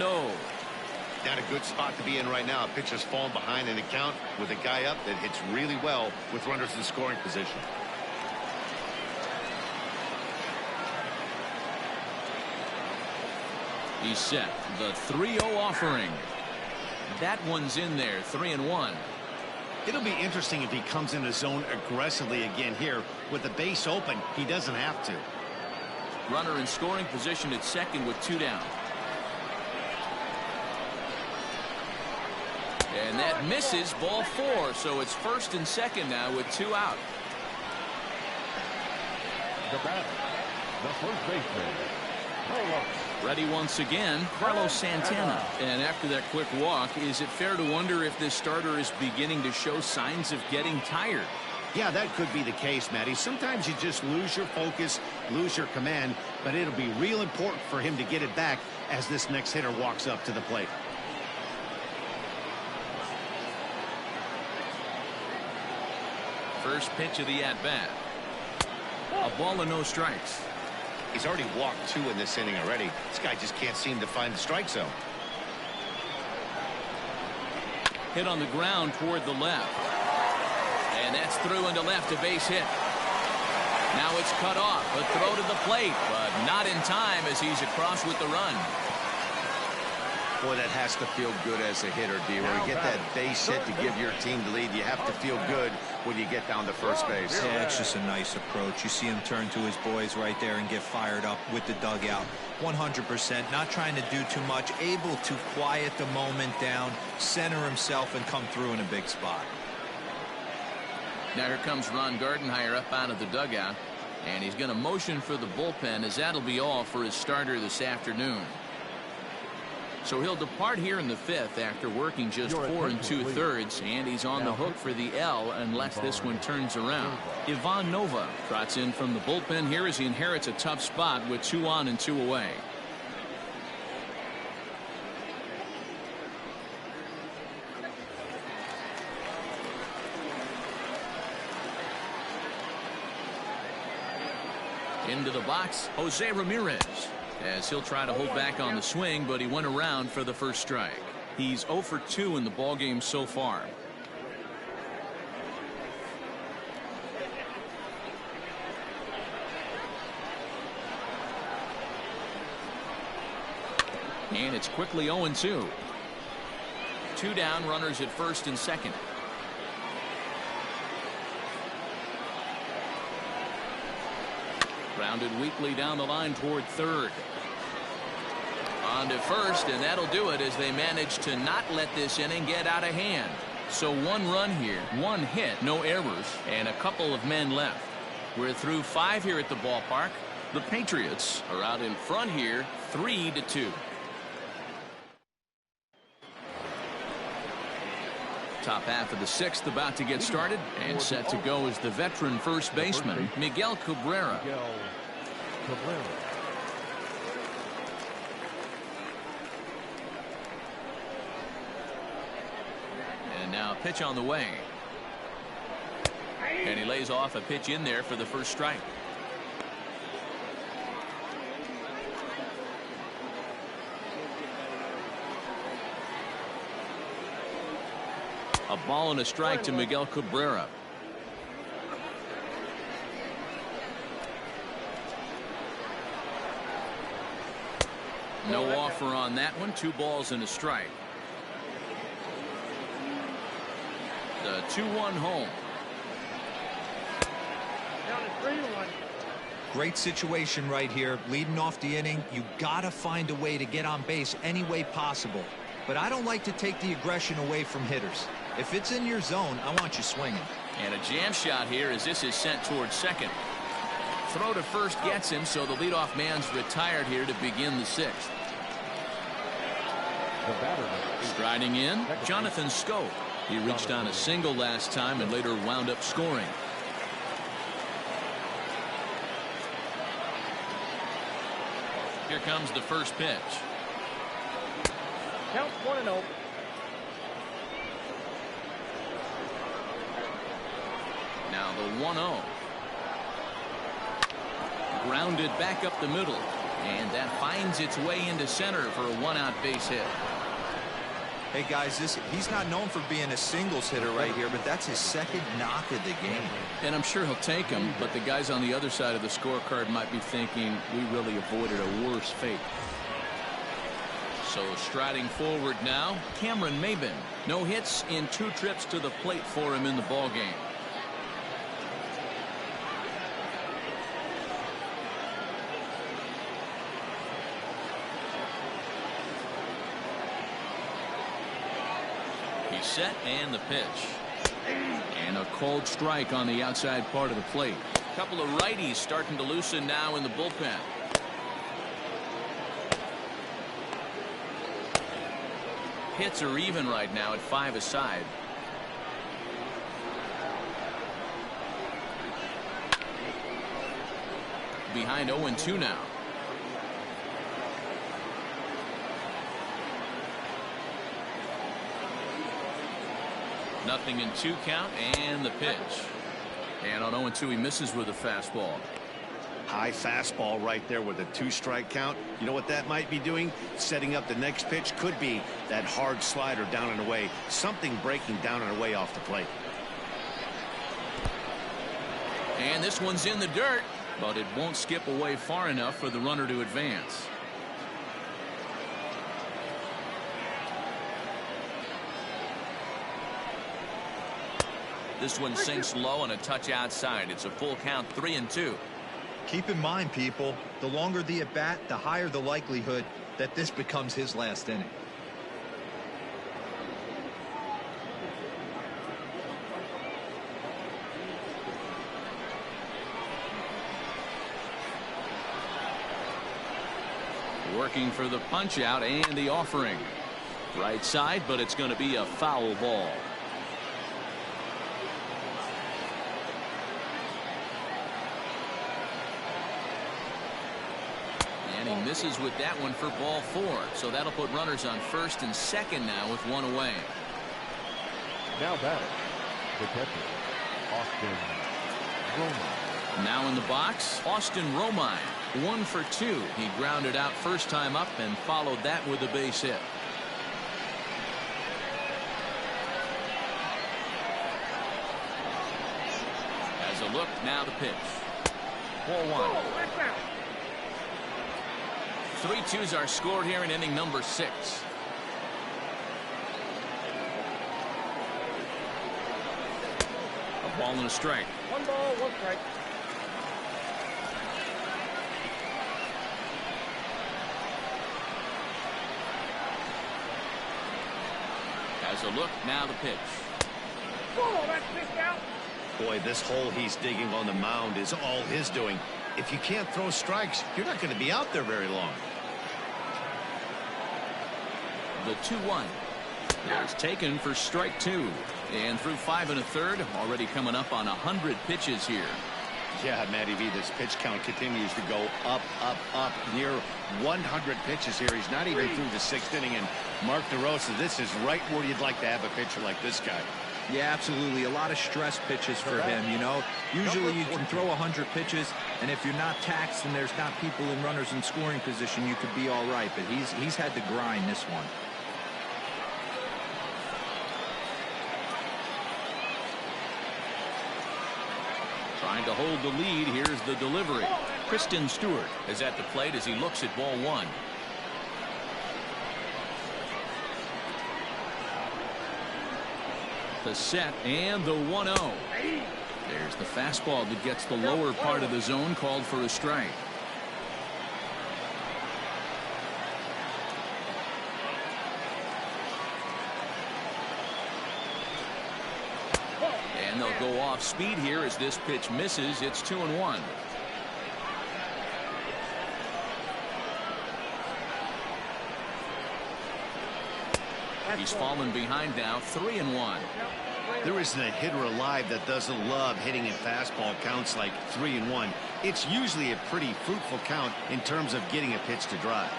Not a good spot to be in right now. Pitcher's falling behind in the count with a guy up that hits really well with runners in scoring position. He's set. The 3-0 offering. That one's in there. 3-1. It'll be interesting if he comes in the zone aggressively again here. With the base open, he doesn't have to. Runner in scoring position at second with 2 down. And that misses. Ball 4. So it's first and second now with 2 out. The batter, the first baseman, Carlos. Ready once again, Carlos Santana. And after that quick walk, is it fair to wonder if this starter is beginning to show signs of getting tired? Yeah, that could be the case, Matty. Sometimes you just lose your focus, lose your command, but it'll be real important for him to get it back as this next hitter walks up to the plate. First pitch of the at-bat. A ball and no strikes. He's already walked 2 in this inning already. This guy just can't seem to find the strike zone. Hit on the ground toward the left. And that's through into left, a base hit. Now it's cut off. A throw to the plate, but not in time as he's across with the run. Boy, that has to feel good as a hitter, D-Roy. You get that base hit to give your team the lead. You have to feel good when you get down to first base. Yeah, it's just a nice approach. You see him turn to his boys right there and get fired up with the dugout. 100%, not trying to do too much, able to quiet the moment down, center himself, and come through in a big spot. Now here comes Ron Gardenhire up out of the dugout, and he's going to motion for the bullpen, as that'll be all for his starter this afternoon. So he'll depart here in the 5th after working just 4 2/3, and he's on the hook for the L unless this one turns around. Ivan Nova trots in from the bullpen here as he inherits a tough spot with 2 on and 2 away. Into the box, Jose Ramirez, as he'll try to hold back on the swing, but he went around for the first strike. He's 0 for 2 in the ballgame so far. And it's quickly 0-2. 2 down, runners at first and second. Grounded weakly down the line toward third. On to first, and that'll do it as they manage to not let this inning get out of hand. So 1 run here, 1 hit, no errors, and a couple of men left. We're through 5 here at the ballpark. The Patriots are out in front here, 3-2. Top half of the 6th about to get started, and set to go is the veteran first baseman, Miguel Cabrera. And now a pitch on the way. And he lays off a pitch in there for the first strike. A ball and a strike to Miguel Cabrera. No offer on that one. 2 balls and a strike. The 2-1 home. Down to 3-1. Great situation right here. Leading off the inning, you gotta find a way to get on base any way possible. But I don't like to take the aggression away from hitters. If it's in your zone, I want you swinging. And a jam shot here as this is sent towards second. Throw to first gets him, so the leadoff man's retired here to begin the 6th. Striding in, Jonathan Scope. He reached on a single last time and later wound up scoring. Here comes the first pitch. Count 1-0. Now the 1-0. Grounded back up the middle. And that finds its way into center for a one-out base hit. Hey guys, he's not known for being a singles hitter right here, but that's his second knock of the game. And I'm sure he'll take him, but the guys on the other side of the scorecard might be thinking we really avoided a worse fate. So striding forward now, Cameron Maben. No hits in 2 trips to the plate for him in the ballgame. He's set and the pitch. And a cold strike on the outside part of the plate. A couple of righties starting to loosen now in the bullpen. Hits are even right now at 5 aside. Behind 0-2 now. Nothing in 2 count and the pitch. And on 0-2 he misses with a fastball. High fastball right there with a 2-strike count. You know what that might be doing? Setting up the next pitch. Could be that hard slider down and away. Something breaking down and away off the plate. And this one's in the dirt, but it won't skip away far enough for the runner to advance. This one sinks low and a touch outside. It's a full count, 3-2. Keep in mind, people, the longer the at bat, the higher the likelihood that this becomes his last inning. Working for the punch out and the offering. Right side, but it's going to be a foul ball. And he misses with that one for ball 4. So that'll put runners on first and second now with 1 away. Now batting, the catcher, Austin Romine. Now in the box, Austin Romine. 1 for 2. He grounded out first time up and followed that with a base hit. As a look, now the pitch. 4-1. 3-2's our score here in inning number 6. A ball and a strike. 1 ball, 1 strike. As a look, now the pitch. Oh, that's pitched out. Boy, this hole he's digging on the mound is all his doing. If you can't throw strikes, you're not going to be out there very long. The 2-1 is taken for strike 2. And through 5 1/3, already coming up on 100 pitches here. Yeah, Matty V, this pitch count continues to go up, up, near 100 pitches here. He's not even through the 6th inning. And Mark DeRosa, this is right where you'd like to have a pitcher like this guy. Yeah, absolutely. A lot of stress pitches for him, you know. Usually you can throw 100 pitches, and if you're not taxed and there's not people and runners in scoring position, you could be all right. But he's had to grind this one. Trying to hold the lead. Here's the delivery. Kristen Stewart is at the plate as he looks at ball 1. The set and the 1-0. There's the fastball that gets the lower part of the zone, called for a strike. And they'll go off speed here as this pitch misses. It's 2-1. He's fallen behind now, 3-1. There isn't a hitter alive that doesn't love hitting at fastball counts like 3-1. It's usually a pretty fruitful count in terms of getting a pitch to drive.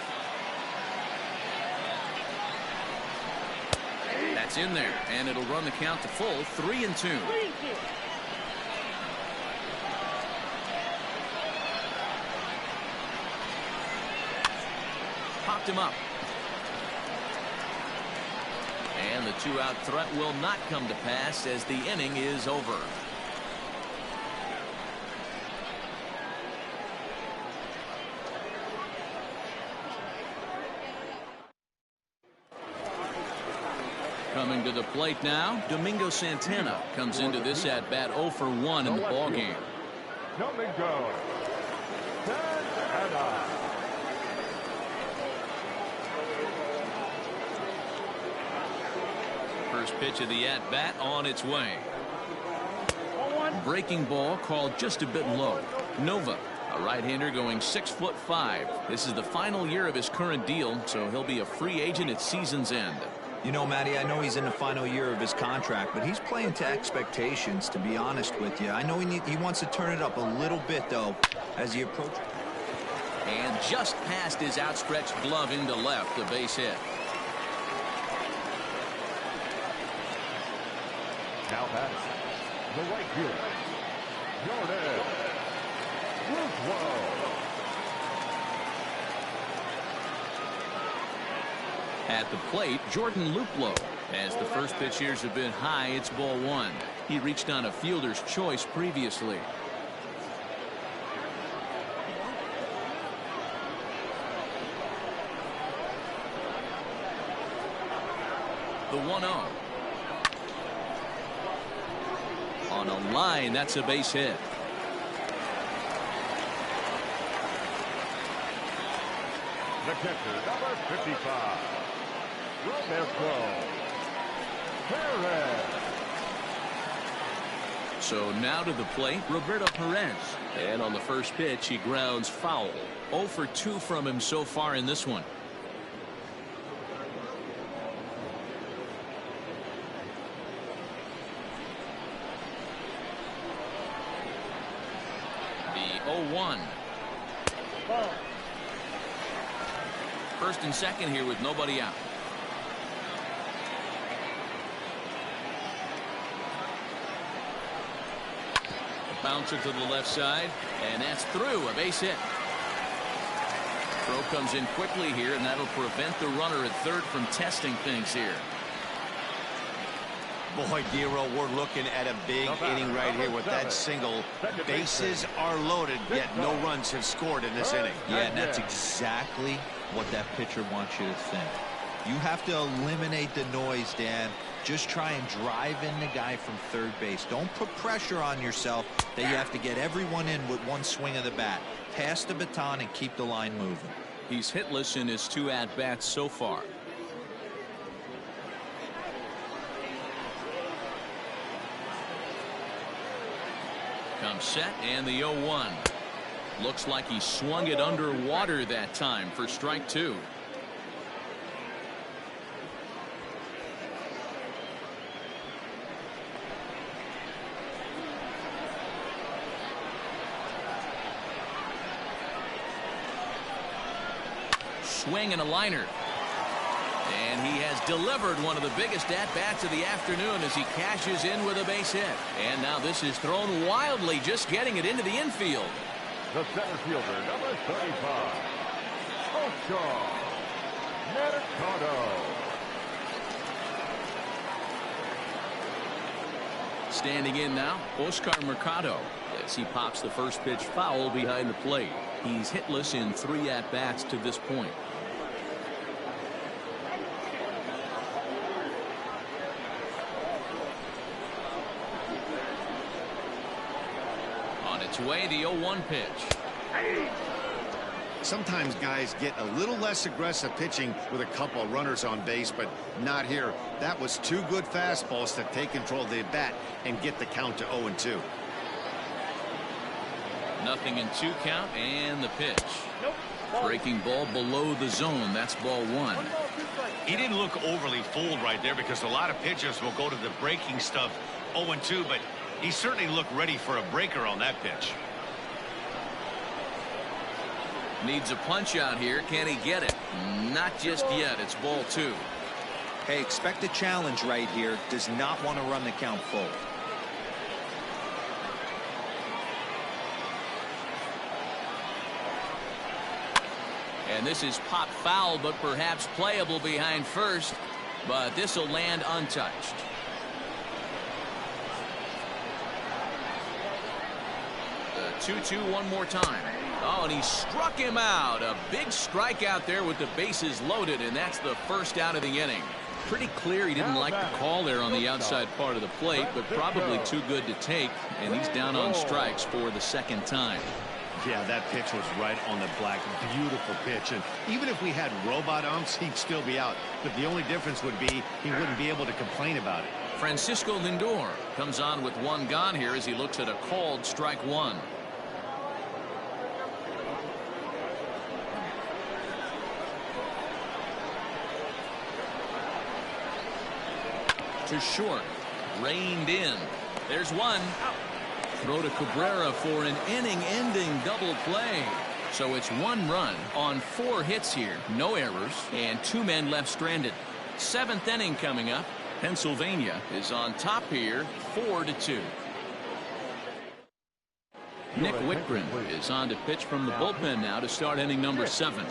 That's in there, and it'll run the count to full, 3-2. him up. And the two-out threat will not come to pass as the inning is over. Coming to the plate now, Domingo Santana comes into this at-bat 0 for 1 in the ballgame. Domingo Santana. First pitch of the at-bat on its way. Breaking ball called just a bit low. Nova, a right-hander going 6'5". This is the final year of his current deal, so he'll be a free agent at season's end. You know, Matty, I know he's in the final year of his contract, but he's playing to expectations, to be honest with you. I know he wants to turn it up a little bit, though, as he approaches. And just past his outstretched glove into left, a base hit. Now that's the right fielder, Jordan Luplow. At the plate, Jordan Luplow. As the first pitch years have been high, it's ball 1. He reached on a fielder's choice previously. The 1-0. On a line, that's a base hit. The catcher, number 55, Roberto Perez. So now to the plate, Roberto Perez. And on the first pitch, he grounds foul. 0 for 2 from him so far in this one. The 0-1. First and second here with nobody out. A bouncer to the left side, and that's through. A base hit. Throw comes in quickly here, and that'll prevent the runner at third from testing things here. Boy, Giro, we're looking at a big inning right here with that single. Bases are loaded, yet no runs have scored in this inning. Yeah, and that's exactly what that pitcher wants you to think. You have to eliminate the noise, Dan. Just try and drive in the guy from third base. Don't put pressure on yourself that you have to get everyone in with one swing of the bat. Pass the baton and keep the line moving. He's hitless in his 2 at-bats so far. Comes set, and the 0-1. Looks like he swung it underwater that time for strike 2. Swing and a liner. And he has delivered one of the biggest at-bats of the afternoon as he cashes in with a base hit. And now this is thrown wildly, just getting it into the infield. The center fielder, number 35, Oscar Mercado. Standing in now, Oscar Mercado, as he pops the first pitch foul behind the plate. He's hitless in 3 at-bats to this point. On its way, the 0-1 pitch. Sometimes guys get a little less aggressive pitching with a couple of runners on base, but not here. That was 2 good fastballs to take control of the bat and get the count to 0-2. Nothing in 2 count, and the pitch. Breaking ball below the zone. That's ball 1. He didn't look overly fooled right there because a lot of pitchers will go to the breaking stuff 0-2, but he certainly looked ready for a breaker on that pitch. Needs a punch out here. Can he get it? Not just yet. It's ball 2. Hey, expect a challenge right here. Does not want to run the count full. And this is pop foul, but perhaps playable behind first. But this will land untouched. The 2-2 one more time. Oh, and he struck him out. A big strikeout there with the bases loaded, and that's the first out of the inning. Pretty clear he didn't like the call there on the outside part of the plate, but probably too good to take, and he's down on strikes for the second time. Yeah, that pitch was right on the black. Beautiful pitch. And even if we had robot umps, he'd still be out. But the only difference would be he wouldn't be able to complain about it. Francisco Lindor comes on with one gone here as he looks at a called strike one. To short. Reined in. There's one. Throw to Cabrera for an inning-ending double play. So it's 1 run on 4 hits here. No errors and 2 men left stranded. 7th inning coming up. Pennsylvania is on top here 4-2. Nick Whitgren is on to pitch from the bullpen now to start inning number 7.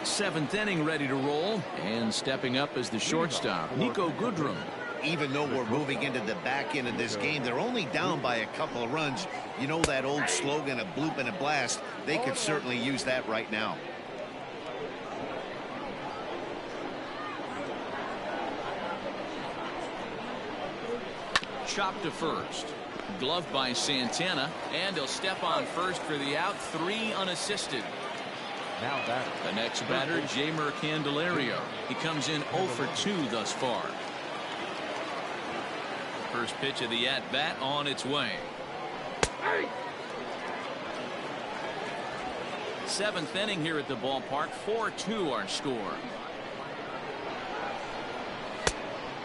Seventh inning ready to roll, and stepping up as the shortstop, Nico Goodrum. Even though we're moving into the back end of this game, they're only down by a couple of runs. You know that old slogan, a bloop and a blast. They could certainly use that right now. Chop to first. Glove by Santana, and he'll step on first for the out. 3 unassisted. Now back. The next batter, Jeimer Candelario. He comes in 0 for 2 thus far. First pitch of the at-bat on its way. 7th inning here at the ballpark. 4-2 our score.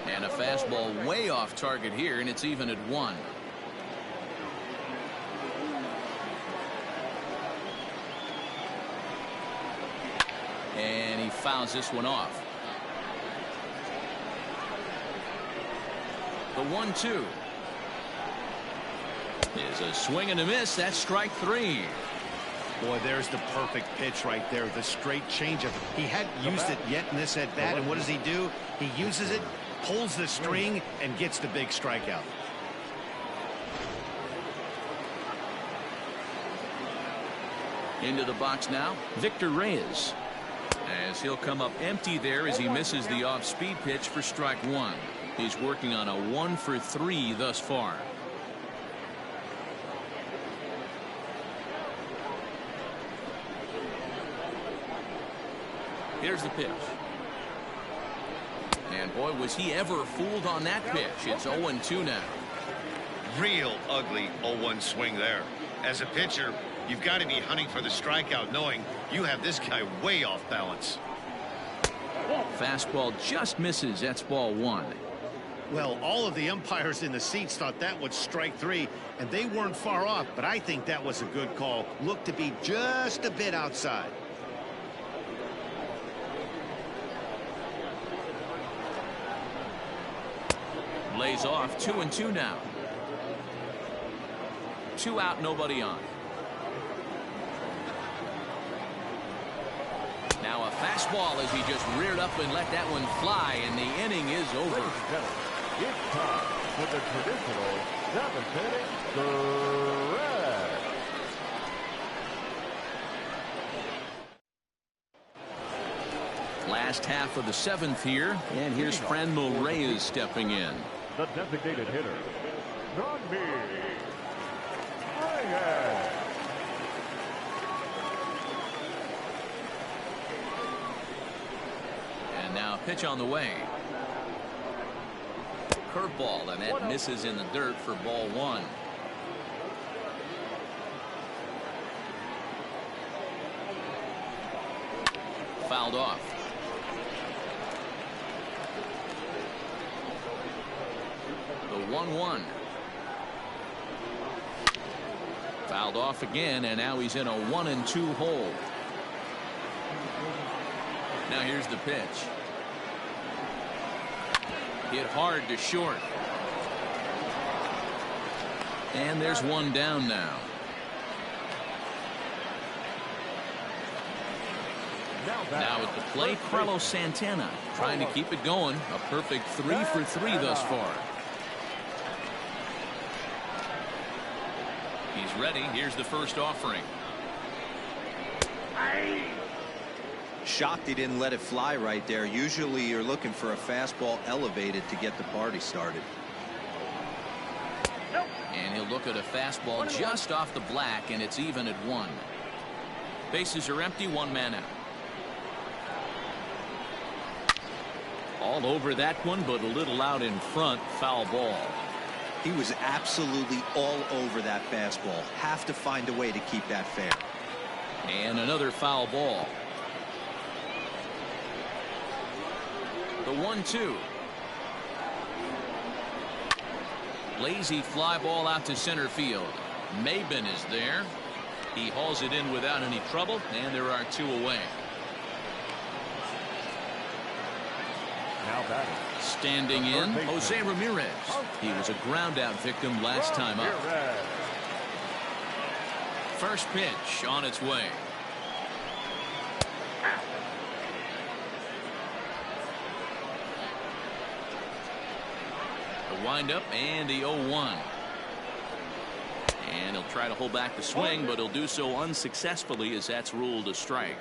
And a fastball way off target here, and it's even at 1. And he fouls this one off. The 1-2 is a swing and a miss. That's strike 3. Boy, there's the perfect pitch right there. The straight changeup. He hadn't used it yet in this at bat, and what does he do? He uses it, pulls the string, and gets the big strikeout. Into the box now, Victor Reyes, as he'll come up empty there as he misses the off-speed pitch for strike 1. He's working on a 1 for 3 thus far. Here's the pitch. And boy, was he ever fooled on that pitch. It's 0-2 now. Real ugly 0-1 swing there. As a pitcher, you've got to be hunting for the strikeout, knowing you have this guy way off balance. Fastball just misses. That's ball 1. Well, all of the umpires in the seats thought that was strike 3, and they weren't far off, but I think that was a good call. Looked to be just a bit outside. Lays off. 2-2 now. 2 out, nobody on. Now a fastball as he just reared up and let that one fly, and the inning is over. It's time for the traditional 7th inning stretch. Last half of the 7th here, and here's Franmil Reyes stepping in. The designated hitter, Reyes. And now pitch on the way. Curveball, and that misses in the dirt for ball 1. Fouled off. The 1-1. Fouled off again, and now he's in a 1-2 hole. Now here's the pitch. Hit hard to short. And there's one down now. Now at the plate, Carlos Santana trying to keep it going. A perfect 3 for 3 thus far. He's ready. Here's the first offering. Shocked he didn't let it fly right there. Usually you're looking for a fastball elevated to get the party started. And he'll look at a fastball just off the black, and it's even at 1. Bases are empty, 1 man out. All over that one, but a little out in front. Foul ball. He was absolutely all over that fastball. Have to find a way to keep that fair. And another foul ball. The 1-2. Lazy fly ball out to center field. Maben is there. He hauls it in without any trouble, and there are 2 away. Now batting. Standing in, Jose Ramirez. He was a ground out victim last time up. First pitch on its way. The windup and the 0-1. And he'll try to hold back the swing, but he'll do so unsuccessfully as that's ruled a strike.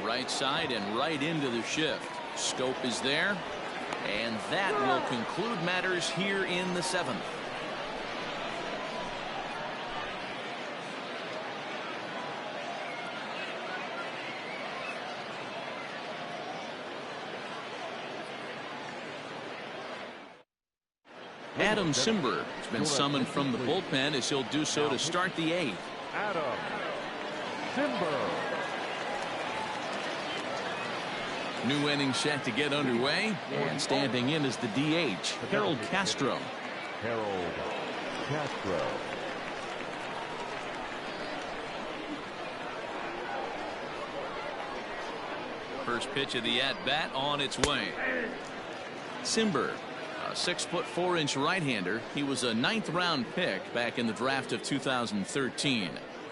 Right side and right into the shift. Scope is there, and that will conclude matters here in the 7th. Adam Simber has been summoned from the bullpen as he'll do so to start the 8th. Adam Simber. New inning set to get underway, and standing in is the DH, Harold Castro. Harold Castro. First pitch of the at-bat on its way. Simber, a 6'4" right-hander. He was a 9th-round pick back in the draft of 2013.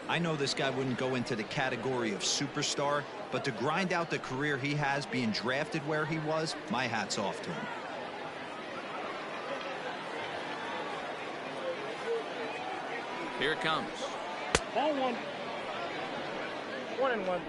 I know this guy wouldn't go into the category of superstar, but to grind out the career he has being drafted where he was, my hat's off to him. Here it comes. Ball 1. 1-1.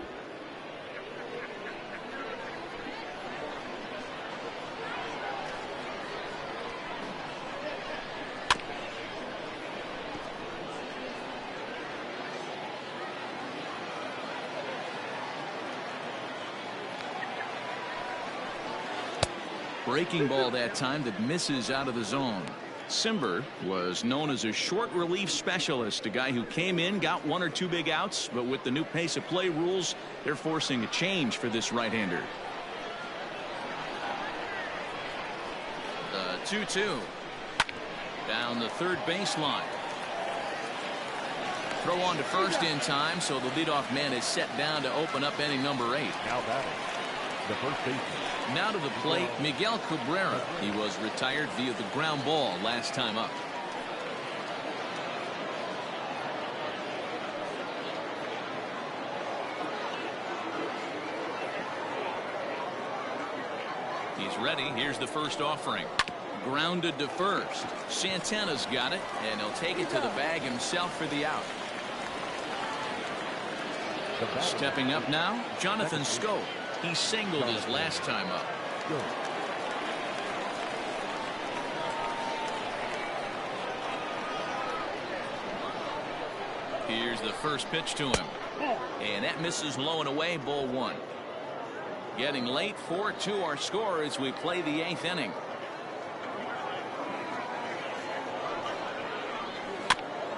Breaking ball that time that misses out of the zone. Simber was known as a short relief specialist, a guy who came in, got 1 or 2 big outs, but with the new pace of play rules, they're forcing a change for this right-hander. The 2-2 down the third baseline. Throw on to first in time, so the leadoff man is set down to open up inning number 8. Now batting, the first baseman. Now to the plate, Miguel Cabrera. He was retired via the ground ball last time up. He's ready. Here's the first offering. Grounded to first. Santana's got it, and he'll take it to the bag himself for the out. Stepping up now, Jonathan Scope. He singled his last time up. Here's the first pitch to him. And that misses low and away, ball 1. Getting late, 4-2 our score as we play the 8th inning.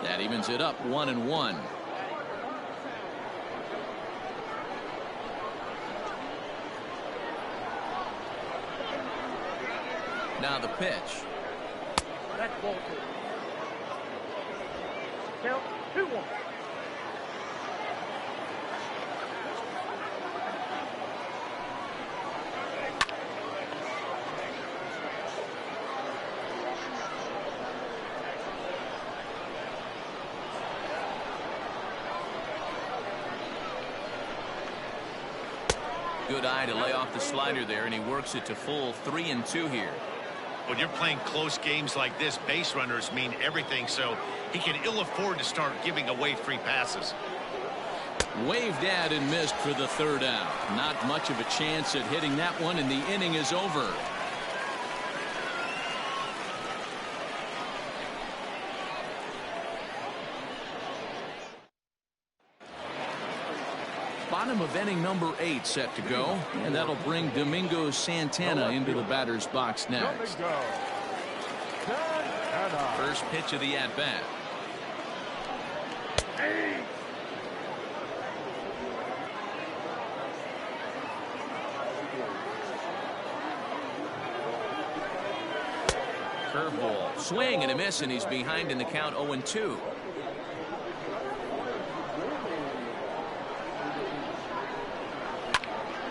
That evens it up 1-1. Now the pitch. That's ball 2. Count 2-1. good eye to lay off the slider there, and he works it to full 3-2 here. When you're playing close games like this, base runners mean everything, so he can ill afford to start giving away free passes. Waved at and missed for the third out. Not much of a chance at hitting that one, and the inning is over. Bottom of inning number 8 set to go, and that'll bring Domingo Santana into the batter's box next. First pitch of the at-bat. Curveball, swing and a miss, and he's behind in the count 0-2.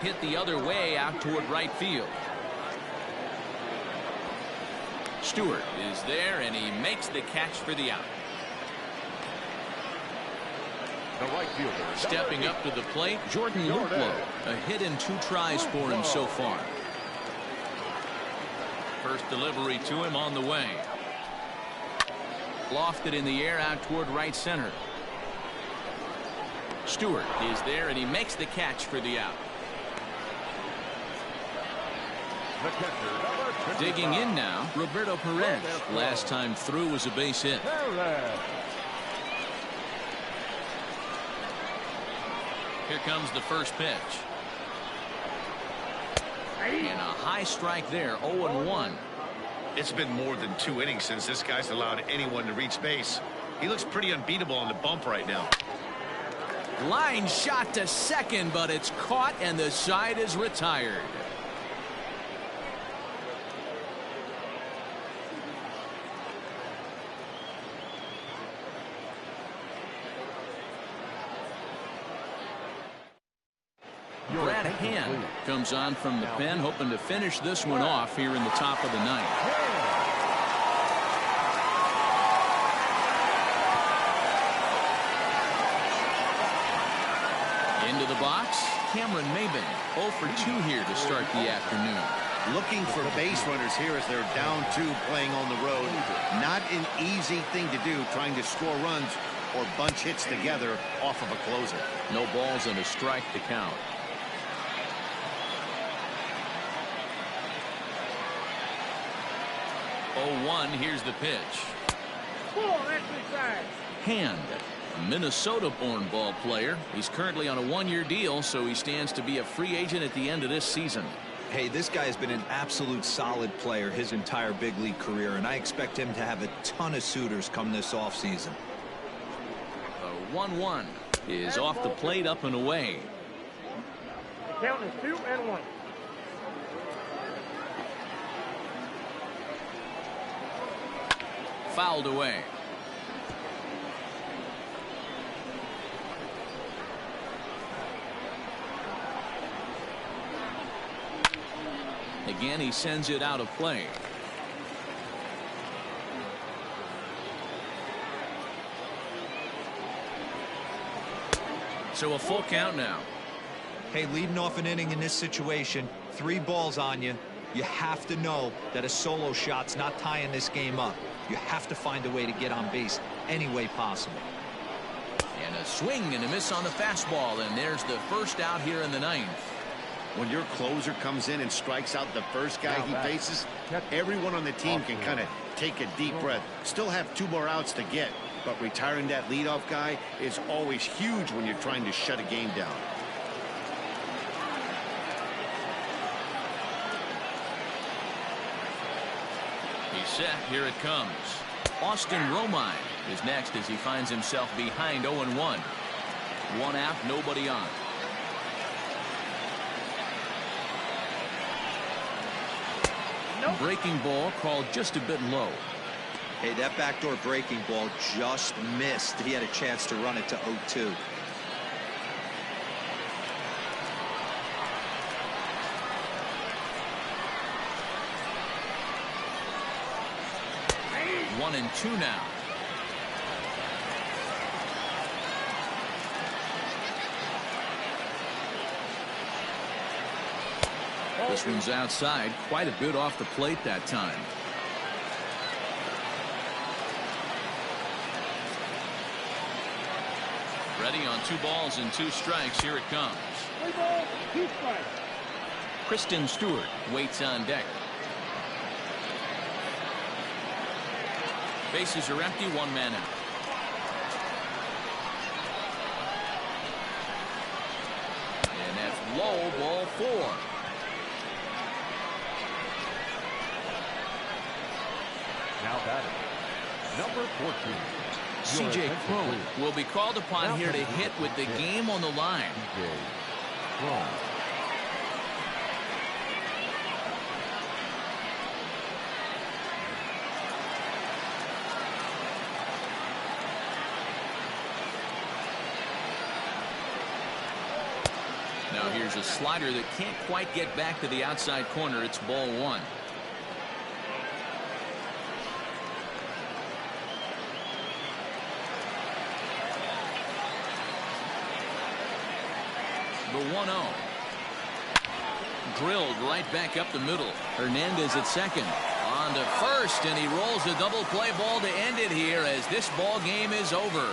Hit the other way out toward right field. Stewart is there, and he makes the catch for the out. The right fielder. Stepping up to the plate, Jordan Luplow. A hit in 2 tries for him so far. First delivery to him on the way. Lofted in the air out toward right center. Stewart is there, and he makes the catch for the out. The catcher, number 55. Digging in now, Roberto Perez. Last time through was a base hit. Here comes the first pitch. And a high strike there, 0-1. It's been more than 2 innings since this guy's allowed anyone to reach base. He looks pretty unbeatable on the bump right now. Line shot to second, but it's caught, and the side is retired. Brad Hand comes on from the pen, hoping to finish this one off here in the top of the 9th. Into the box, Cameron Maben, 0 for 2 here to start the afternoon. Looking for base runners here as they're down 2 playing on the road. Not an easy thing to do, trying to score runs or bunch hits together off of a closer. No balls and a strike to count. 0-1, here's the pitch. Hand, a Minnesota-born ball player. He's currently on a 1-year deal, so he stands to be a free agent at the end of this season. Hey, this guy has been an absolute solid player his entire big league career, and I expect him to have a ton of suitors come this offseason. The 1-1 is off the plate, up and away. Count is 2-1. Fouled away. Again, he sends it out of play. So a full count now. Hey, leading off an inning in this situation, 3 balls on you. You have to know that a solo shot's not tying this game up. You have to find a way to get on base any way possible. And a swing and a miss on the fastball, and there's the first out here in the 9th. When your closer comes in and strikes out the first guy he faces, everyone on the team can kind of take a deep breath. Still have 2 more outs to get, but retiring that leadoff guy is always huge when you're trying to shut a game down. He's set. Here it comes. Austin Romine is next as he finds himself behind 0-1. 1 out, nobody on. Breaking ball called just a bit low. Hey, that backdoor breaking ball just missed. He had a chance to run it to 0-2. One and 2 now. This one's outside, quite a bit off the plate that time. Ready on 2 balls and 2 strikes. Here it comes. 3 balls, 2 strikes. Kristen Stewart waits on deck. Bases are empty, 1 man out. And that's low, ball 4. Now batting, number 14. C.J. Cron will be called upon here to hit with the game on the line. C.J. Cron. Now here's a slider that can't quite get back to the outside corner. It's ball 1. The 1-0. Drilled right back up the middle. Hernandez at second. On to first, and he rolls a double play ball to end it here as this ball game is over.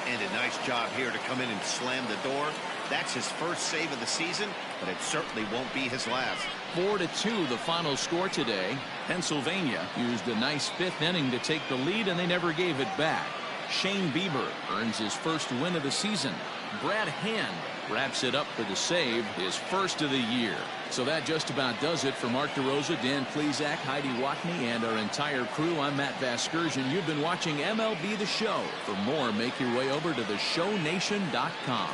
And a nice job here to come in and slam the door. That's his first save of the season, but it certainly won't be his last. 4-2 the final score today. Pennsylvania used a nice 5th inning to take the lead, and they never gave it back. Shane Bieber earns his first win of the season. Brad Hand wraps it up for the save, his first of the year. So that just about does it for Mark DeRosa, Dan Plesac, Heidi Watney, and our entire crew. I'm Matt Vasgersian. You've been watching MLB The Show. For more, make your way over to theshownation.com.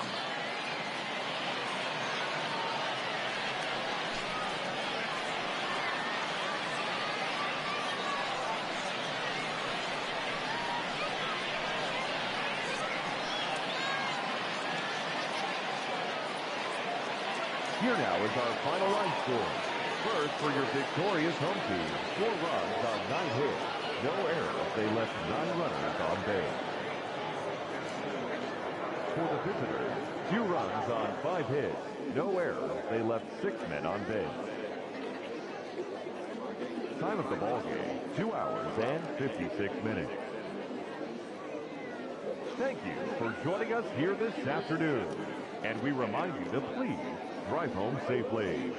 Here now is our final line score. First, for your victorious home team, 4 runs on 9 hits. No errors. They left 9 runners on base. For the visitors, 2 runs on 5 hits. No errors. They left 6 men on base. Time of the ball game, 2 hours and 56 minutes. Thank you for joining us here this afternoon. And we remind you to please drive home safely.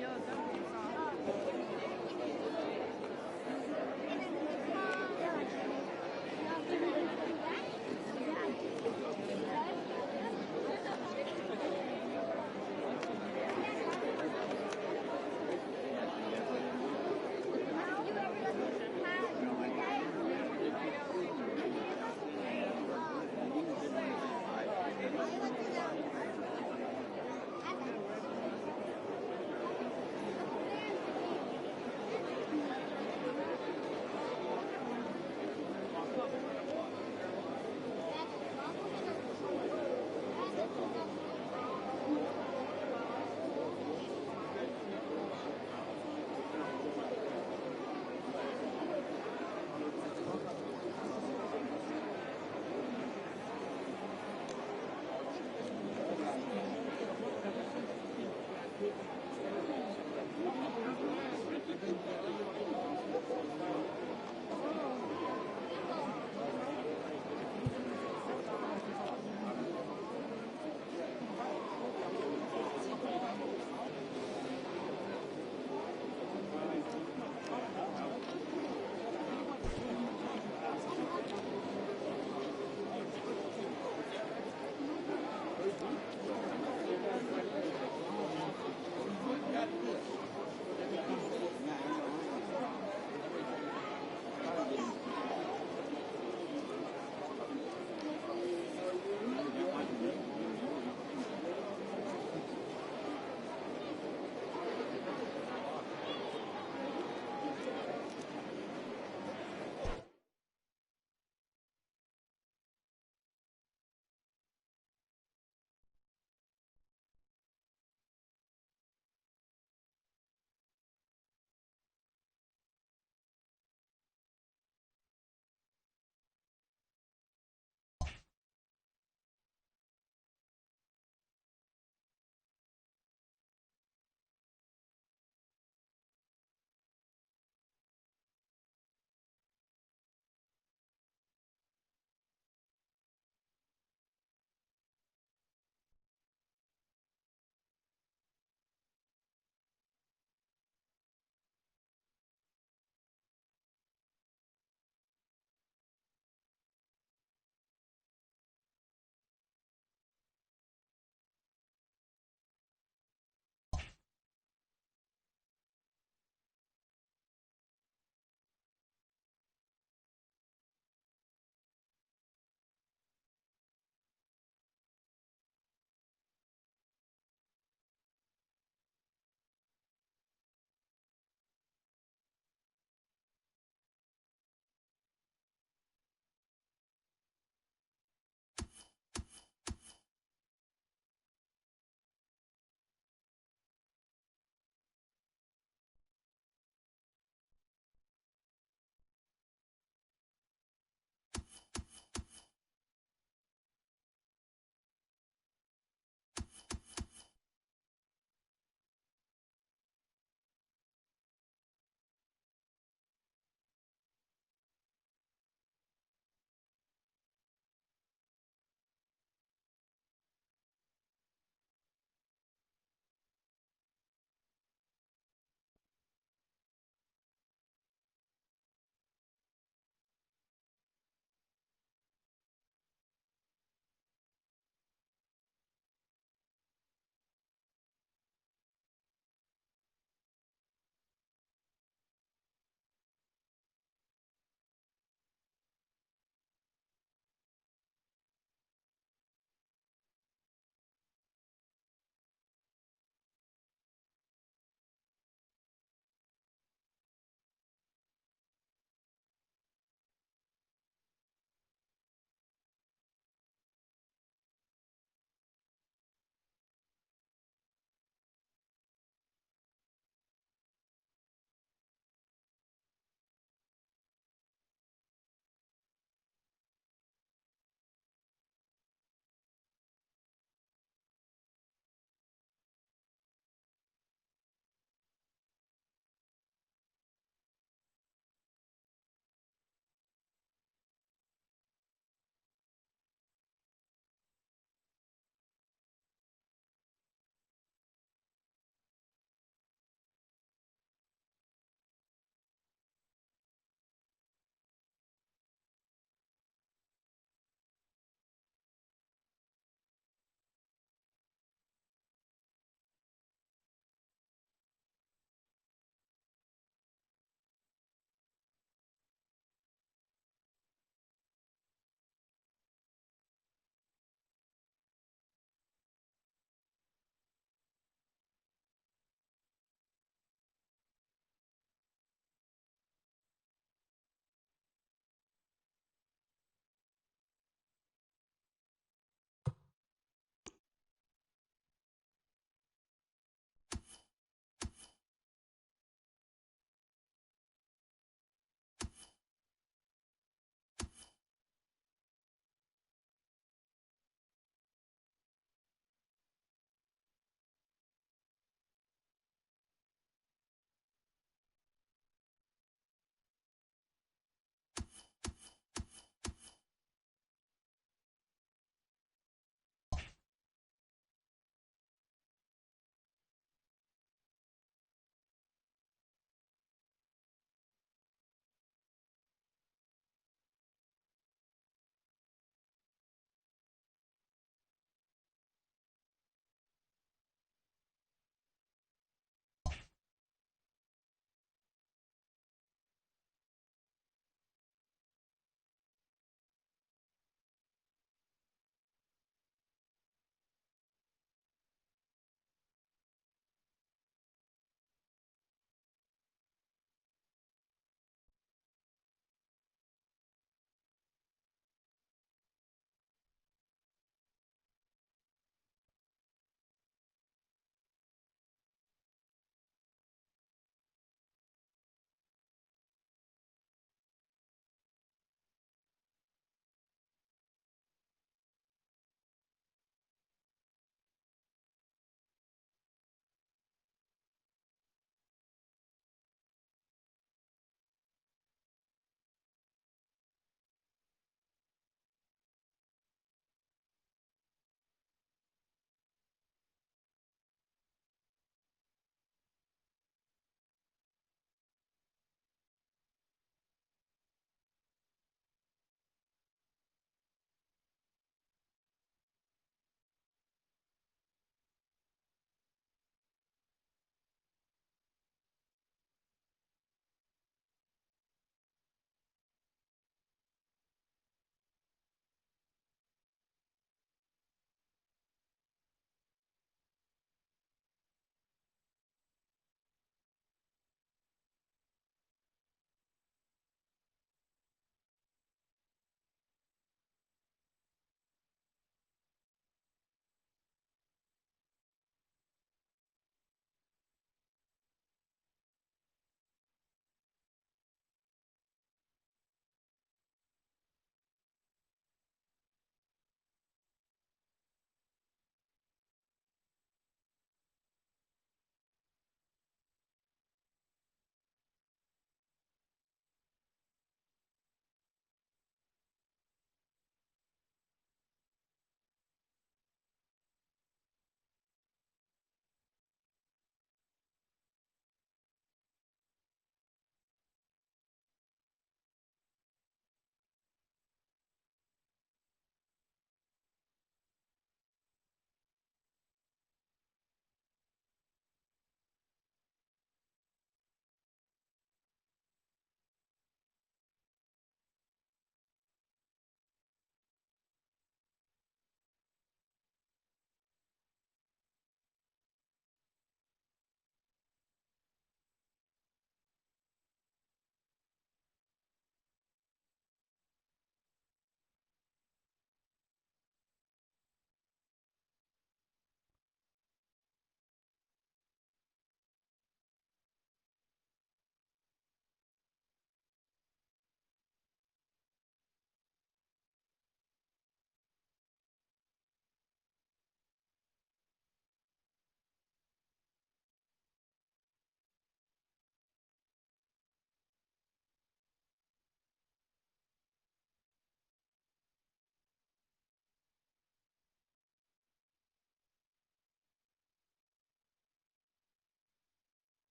Yes,